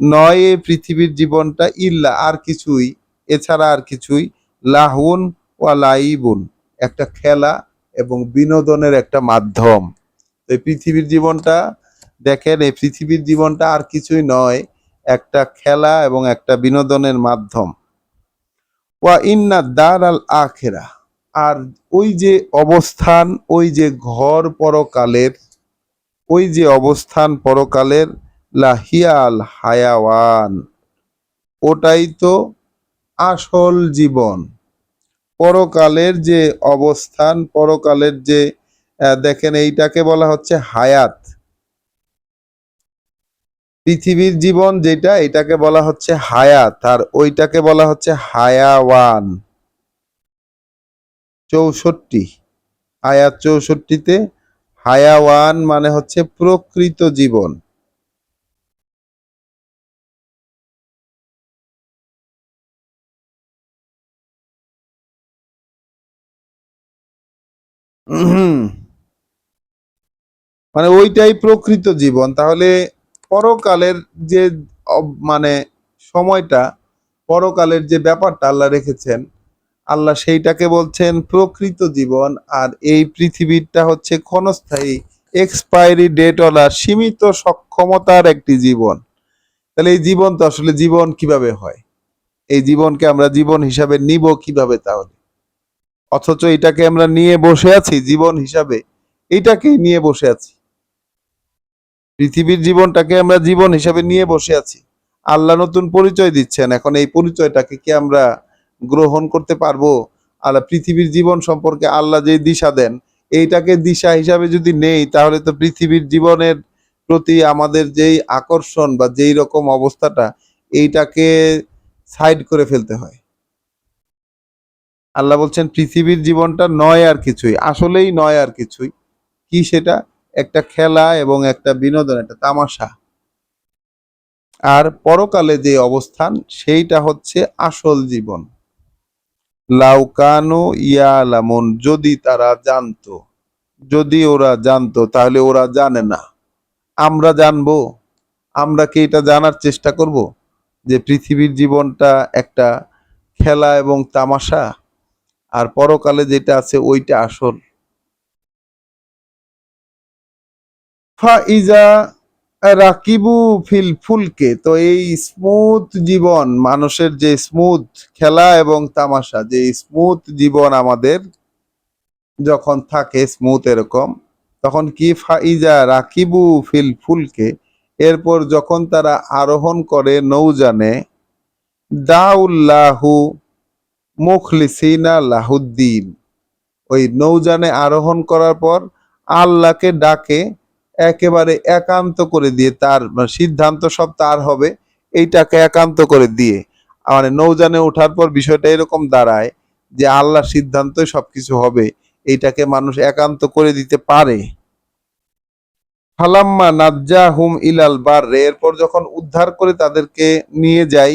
নয় এই পৃথিবীর জীবনটা ইল্লা আর কিছুই, এছাড়া আর কিছুই, লাহুন ওয়া লাইবুন, একটা খেলা এবং বিনোদনের একটা মাধ্যম। এই পৃথিবীর জীবনটা, দেখেন এই পৃথিবীর জীবনটা আর কিছুই নয়, একটা খেলা এবং একটা বিনোদনের মাধ্যম। ওয়া ইন্না দার আল আখেরা, আর ওই যে অবস্থান, ওই যে ঘর পরকালের, ওই যে অবস্থান পরকালের, লাহিয়াল হায়াওয়ান, ওটাই তো আসল জীবন। পরকালের যে অবস্থান, পরকালের যে দেখেন এইটাকে বলা হচ্ছে হায়াত। পৃথিবীর জীবন যেটা, এটাকে বলা হচ্ছে হায়াত, আর ওইটাকে বলা হচ্ছে হায়াওয়ান। 64, আয়াত 64-তে হায়াওয়ান মানে হচ্ছে প্রকৃত জীবন। উহুম, মানে ওইটাই প্রকৃত জীবন। তাহলে পরকালের যে মানে সময়টা, পরকালের যে ব্যাপারটা আল্লাহ রেখেছেন, আল্লাহ সেইটাকে বলছেন প্রকৃত জীবন। আর এই পৃথিবীটা হচ্ছে ক্ষণস্থায়ী, এক্সপায়ারি ডেট ওলা সীমিত সক্ষমতার একটি জীবন। তাহলে এই জীবন তো আসলে জীবন কিভাবে হয়? এই জীবনকে আমরা জীবন হিসাবে নিব কিভাবে তাহলে? অথচ এটাকে আমরা নিয়ে বসে আছি জীবন হিসাবে, এইটাকেই নিয়ে বসে আছি। পৃথিবীর জীবনটাকে আমরা জীবন হিসাবে নিয়ে বসে আছি। আল্লাহ নতুন পরিচয় দিচ্ছেন, এখন এই পরিচয়টাকে কি আমরা গ্রহণ করতে পারবো? আল্লাহ পৃথিবীর জীবন সম্পর্কে আল্লাহ যে দিশা দেন, এইটাকে দিশা হিসাবে যদি নেই, তাহলে তো পৃথিবীর জীবনের প্রতি আমাদের যেই আকর্ষণ বা যেই রকম অবস্থাটা, এইটাকে সাইড করে ফেলতে হয়। আল্লাহ বলছেন পৃথিবীর জীবনটা নয় আর কিছুই, আসলেই নয় আর কিছুই। কি সেটা? একটা খেলা এবং একটা বিনোদন, একটা তামাশা। আর পরকালে যে অবস্থান, সেইটা হচ্ছে আসল জীবন। লাউকানু ইয়ালামুন, যদি তারা জানতো, যদি ওরা জানতো, তাহলে ওরা জানে না। আমরা জানবো? আমরা কি এটা জানার চেষ্টা করব যে পৃথিবীর জীবনটা একটা খেলা এবং তামাশা, আর পরকালে যেটা আছে ওইটা আসল? ফাইজা রাকিবু ফিল ফুলকে, তো এই স্মুথ জীবন, মানুষের যে স্মুথ খেলা এবং তামাশা, যে স্মুথ জীবন আমাদের যখন থাকে স্মুথ এরকম, তখন কি ফাইজা রাকিবু ফিল ফুলকে, এরপর যখন তারা আরোহণ করে নৌযানে, দাউল্লাহু মুখলিসিনা লাহুদ্দিন, ওই নৌযানে আরোহণ করার পর আল্লাহকে ডাকে একেবারে একান্ত করে দিয়ে, তার সিদ্ধান্ত সব তার হবে, এইটাকে একান্ত করে দিয়ে। মানে নৌযানে ওঠার পর বিষয়টা এরকম দাঁড়ায় যে আল্লাহ সিদ্ধান্তই সবকিছু হবে, এইটাকে মানুষ একান্ত করে দিতে পারে। ফালাম্মা নাজ্জাহুম ইলাল বাররে, এরপর যখন উদ্ধার করে তাদেরকে নিয়ে যাই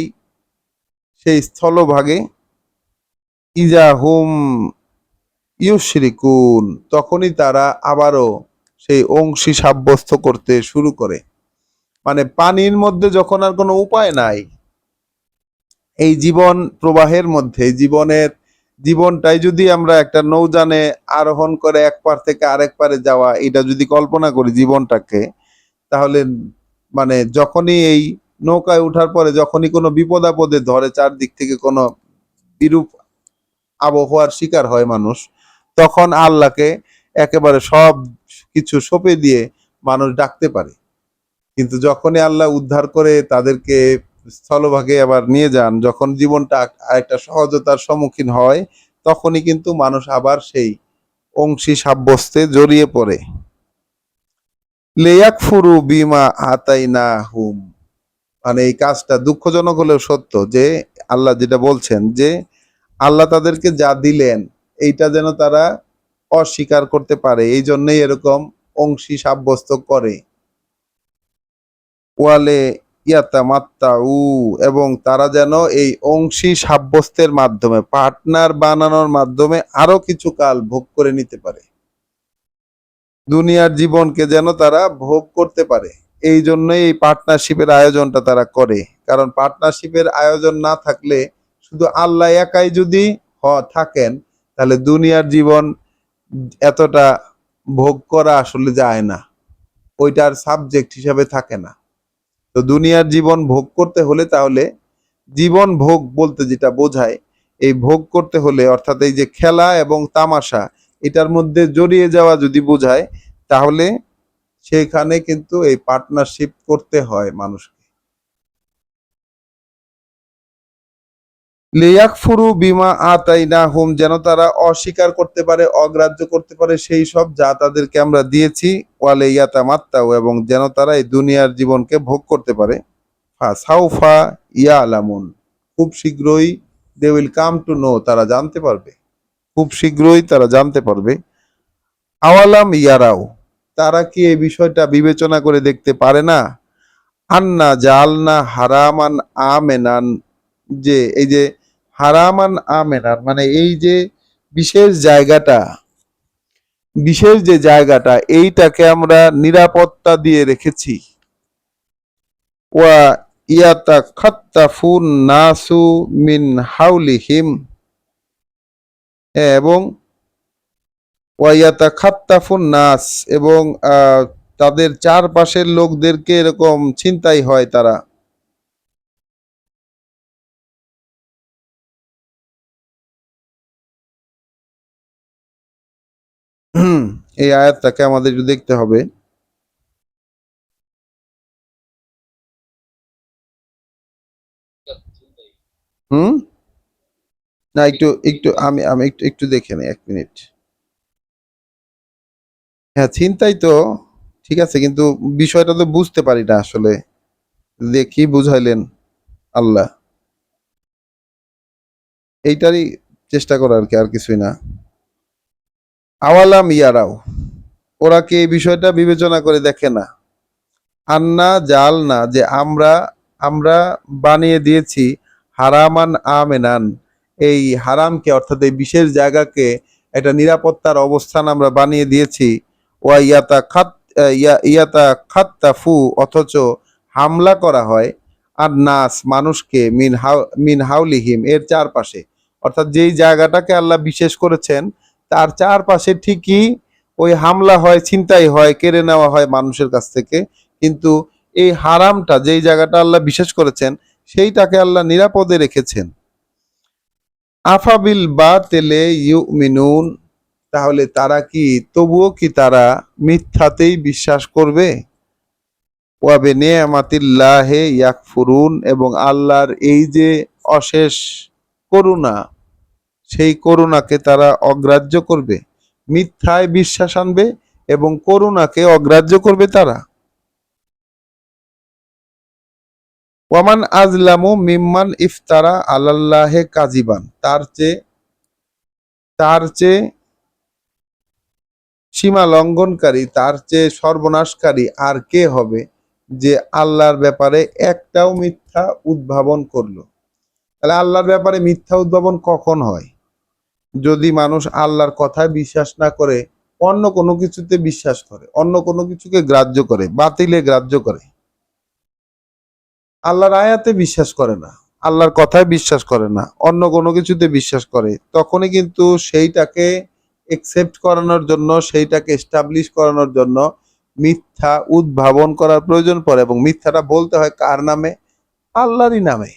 সেই স্থলভাগে, ইজা হুম ইউশরিকুন, তখনই তারা আবারও সেই অংশী সাব্যস্ত করতে শুরু করে। মানে পানির মধ্যে যখন আর কোনো উপায় নাই, এই জীবন প্রবাহের মধ্যে জীবনটাই যদি আমরা একটা নৌযানে আরোহণ করে এক পার থেকে আরেক পারে যাওয়া, এটা যদি কল্পনা করি জীবনটাকে, তাহলে মানে যখনই এই নৌকায় উঠার পরে যখনই কোনো বিপদ আপদে ধরে, চারদিক থেকে কোনো বিরূপ আবহাওয়ার শিকার হয় মানুষ, তখন আল্লাহকে একেবারে সব কিছু সঁপে দিয়ে মানুষ ডাকতে পারে। কিন্তু যখনই আল্লাহ উদ্ধার করে তাদেরকে স্থলভাগে আবার নিয়ে যান, যখন জীবনটা আরেকটা সহজতার সম্মুখীন হয়, তখনই কিন্তু মানুষ আবার সেই অংশী সাব্যস্তে জড়িয়ে পড়ে। লেয়াকফুরু বিমা আতাইনা হুম, মানে এই কাজটা দুঃখজনক হলেও সত্য, যে আল্লাহ যেটা বলছেন যে আল্লাহ তাদেরকে যা দিলেন এইটা যেন তারা অস্বীকার করতে পারে, এই জন্যই এরকম অংশী সাব্যস্ত করে। ওয়ালে ইয়াতামাত্তাউ, এবং তারা যেন এই অংশী সাব্যস্তের মাধ্যমে, পার্টনার বানানোর মাধ্যমে আরো কিছু কাল ভোগ করে নিতে পারে, দুনিয়ার জীবনকে যেন তারা ভোগ করতে পারে। এই জন্যই এই পার্টনারশিপের আয়োজনটা তারা করে। কারণ পার্টনারশিপের আয়োজন না থাকলে, শুধু আল্লাহ একাই যদি থাকেন, তাহলে দুনিয়ার জীবন এতটা ভোগ করা আসলে যায় না, ওইটার সাবজেক্ট হিসাবে থাকে না। তো দুনিয়ার জীবন ভোগ করতে হলে, তাহলে জীবন ভোগ বলতে যেটা বোঝায়, এই ভোগ করতে হলে অর্থাৎ এই যে খেলা এবং তামাশা, এটার মধ্যে জড়িয়ে যাওয়া যদি বোঝায়, তাহলে সেখানে কিন্তু এই পার্টনারশিপ করতে হয় মানুষকে। লিয়াকফুরু বিমা আতাইনাহুম, যেন তারা অস্বীকার করতে পারে, অগ্রাহ্য করতে পারে সেই সব যা তাদেরকে আমরা দিয়েছি। ওয়ালে ইয়াতামাত্তাউ, এবং যেন তারা এই দুনিয়ার জীবনকে ভোগ করতে পারে। ফাসাউফা ইয়ালামুন, খুব শীঘ্রই they will come to know, তারা জানতে পারবে, খুব শীঘ্রই তারা জানতে পারবে। আওয়ালাম ইয়ারাও, তারা কি এই বিষয়টা বিবেচনা করে দেখতে পারে না? আন্না জালনা হারামান আমেনান, যে এই যে হারামান আমেনান মানে এই যে বিশেষ জায়গাটা, বিশেষ যে জায়গাটা, এইটাকে আমরা নিরাপত্তা দিয়ে রেখেছি। ওয়া ইয়াতা খাত্তাফুন নাসু মিন হাউলিহিম, এবং ওয়াইয়াতা খাত্তাফুন নাস, এবং তাদের চারপাশের লোকদেরকে এরকম ছিনতাই হয় তারা। এই আয়াতটাকে আমাদের একটু দেখতে হবে। হুম, না একটু একটু আমি আমি একটু একটু দেখে নিই, 1 মিনিট। হ্যাঁ, ছিনতাই তো ঠিক আছে, কিন্তু বিষয়টা তো বুঝতে পারি না আসলে, দেখি বুঝাইলেন আল্লাহ, এইটারই চেষ্টা করা আর কি, আর কিছুই না। আওয়ালাম ইয়ারাও, ওরা কি এই বিষয়টা বিবেচনা করে দেখে না? আন্না জাল না, যে আমরা আমরা বানিয়ে দিয়েছি হারামান আমেনান, এই হারামকে অর্থাৎ এই বিশেষ জায়গাকে একটা নিরাপত্তার অবস্থান আমরা বানিয়ে দিয়েছি। ওয়া ইয়াতা খাত ইয়াতা খাত্তাফু, অথচ হামলা করা হয় আর নাস মানুষকে মিন হাউলিহিম, এর চারপাশে, অর্থাৎ যেই জায়গাটাকে আল্লাহ বিশেষ করেছেন তার চারপাশে ঠিকই ওই হামলা হয়, ছিনতাই হয়, কেড়ে নেওয়া হয় মানুষের কাছ থেকে। কিন্তু এই হারামটা, যেই জায়গাটা আল্লাহ বিশেষ করেছেন, সেইটাকে আল্লাহ নিরাপদে রেখেছেন। আফাবিল বা তেলে ইউমিনুন, তাহলে তারা কি, তবুও কি তারা মিথ্যাতেই বিশ্বাস করবে? ওয়াবে নেয়ামাতিল্লাহে ইয়াকফুরুন, এবং আল্লাহর এই যে অশেষ করুণা, সেই করুণাকে তারা অগ্রাহ্য করবে, মিথ্যায় বিশ্বাস আনবে এবং করুণাকে অগ্রাহ্য করবে তারা। ওয়ামান আজলামু মিম্মান ইফতারা আলাল্লাহে কাজিবান, তার চেয়ে সীমা লঙ্ঘনকারী, তার চেয়ে সর্বনাশকারী আর কে হবে, যে আল্লাহর ব্যাপারে একটাও মিথ্যা উদ্ভাবন করলো। তাহলে আল্লাহর ব্যাপারে মিথ্যা উদ্ভাবন কখন হয়? যদি মানুষ আল্লাহর কথায় বিশ্বাস না করে, অন্য কোনো কিছুতে বিশ্বাস করে, অন্য কোনো কিছুকে গ্রাহ্য করে, বাতিলে গ্রাহ্য করে, আল্লাহর আয়াতে বিশ্বাস করে না, আল্লাহর কথায় বিশ্বাস করে না, অন্য কোনো কিছুতে বিশ্বাস করে, তখনই কিন্তু সেইটাকে একসেপ্ট করানোর জন্য, সেইটাকে এস্টাবলিশ করানোর জন্য মিথ্যা উদ্ভাবন করার প্রয়োজন পড়ে, এবং মিথ্যাটা বলতে হয় কার নামে? আল্লাহরই নামে।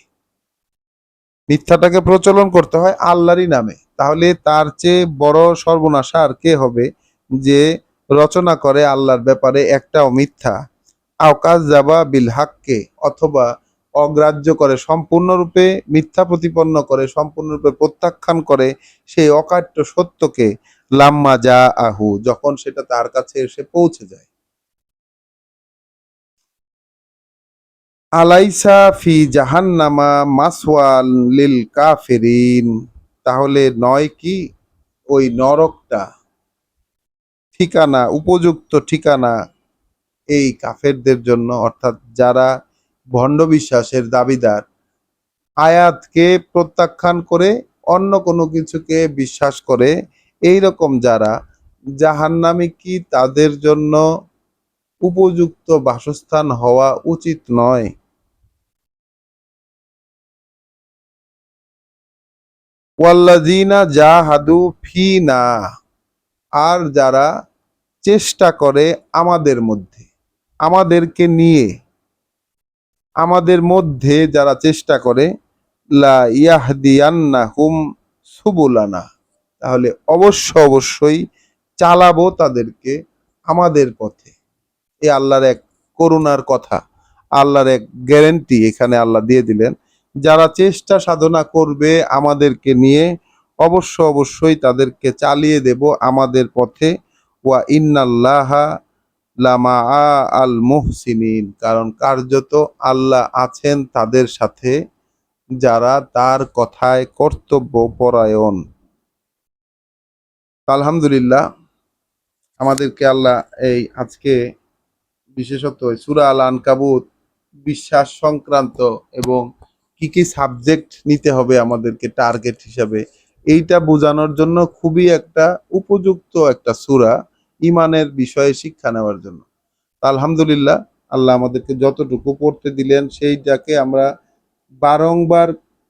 মিথ্যাটাকে প্রচলন করতে হয় আল্লাহরই নামে। তাহলে তার চেয়ে বড় সর্বনাশা আর কে হবে, যে রচনা করে আল্লাহর ব্যাপারে একটাও মিথ্যা। আওকাজ যাবা বিল হাক্কে, অথবা অগ্রাহ্য করে, সম্পূর্ণরূপে মিথ্যা প্রতিপন্ন করে, সম্পূর্ণরূপে প্রত্যাখ্যান করে সেই অকাট্য সত্যকে, লাম্মা যা আহু, যখন সেটা তার কাছে এসে পৌঁছে যায়। আলাইসা ফি জাহান্নামা মাসওয়াল লিল কাফিরিন, তাহলে নয় কি ওই নরকটা, ঠিকানা, উপযুক্ত ঠিকানা এই কাফেরদের জন্য, অর্থাৎ যারা ভণ্ড বিশ্বাসের দাবিদার, আয়াতকে প্রত্যাখ্যান করে অন্য কোনো কিছুকে বিশ্বাস করে, এই রকম যারা, জাহান্নামে কি তাদের জন্য উপযুক্ত বাসস্থান হওয়া উচিত নয়? ওয়াল্লাযীনা জাহাদু ফিনা, আর যারা চেষ্টা করে আমাদের মধ্যে, আমাদেরকে নিয়ে, আমাদের মধ্যে যারা চেষ্টা করে, লা ইয়াহদিয়ান্নাহুম সুবুলানা, তাহলে অবশ্যই চালাবো তাদেরকে আমাদের পথে। এ আল্লাহর এক করুণার কথা, আল্লাহর এক গ্যারান্টি এখানে আল্লাহ দিয়ে দিলেন। যারা চেষ্টা সাধনা করবে আমাদেরকে নিয়ে, অবশ্যই তাদেরকে চালিয়ে দেব আমাদের পথে। ওয়া ইন্নাল্লাহা লামা আল মুহসিনিন, কারণ কার্যত আল্লাহ আছেন তাদের সাথে যারা তার কথায় কর্তব্য পরায়ণ। আলহামদুলিল্লাহ, আমাদেরকে আল্লাহ এই আজকে বিশেষত সূরা আল আনকাবুত বিশ্বাস সংক্রান্ত এবং কি কি সাবজেক্ট নিতে হবে আমাদেরকে টার্গেট হিসাবে, এইটা বোঝানোর জন্য খুবই একটা উপযুক্ত একটা সূরা, ইমানের বিষয়ে শিক্ষা নেওয়ার জন্য। আলহামদুলিল্লাহ, আল্লাহ আমাদেরকে যতটুকু পড়তে দিলেন সেইটাকে আমরা বারংবার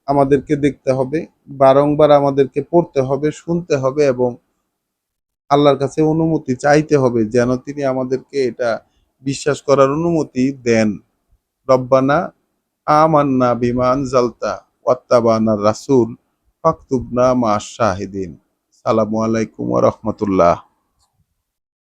আমাদেরকে দেখতে হবে, বারংবার আমাদেরকে পড়তে হবে, শুনতে হবে এবং আল্লাহর কাছে অনুমতি চাইতে হবে যেন তিনি আমাদেরকে এটা বিশ্বাস করার অনুমতি দেন। রব্বানা আমান্না বিমা আনজালতা ওয়াত্তাবানা রাসূল ফাকতুবনা মা'আশ শাহিদিন। সালামু আলাইকুম ওয়া রাহমাতুল্লাহ।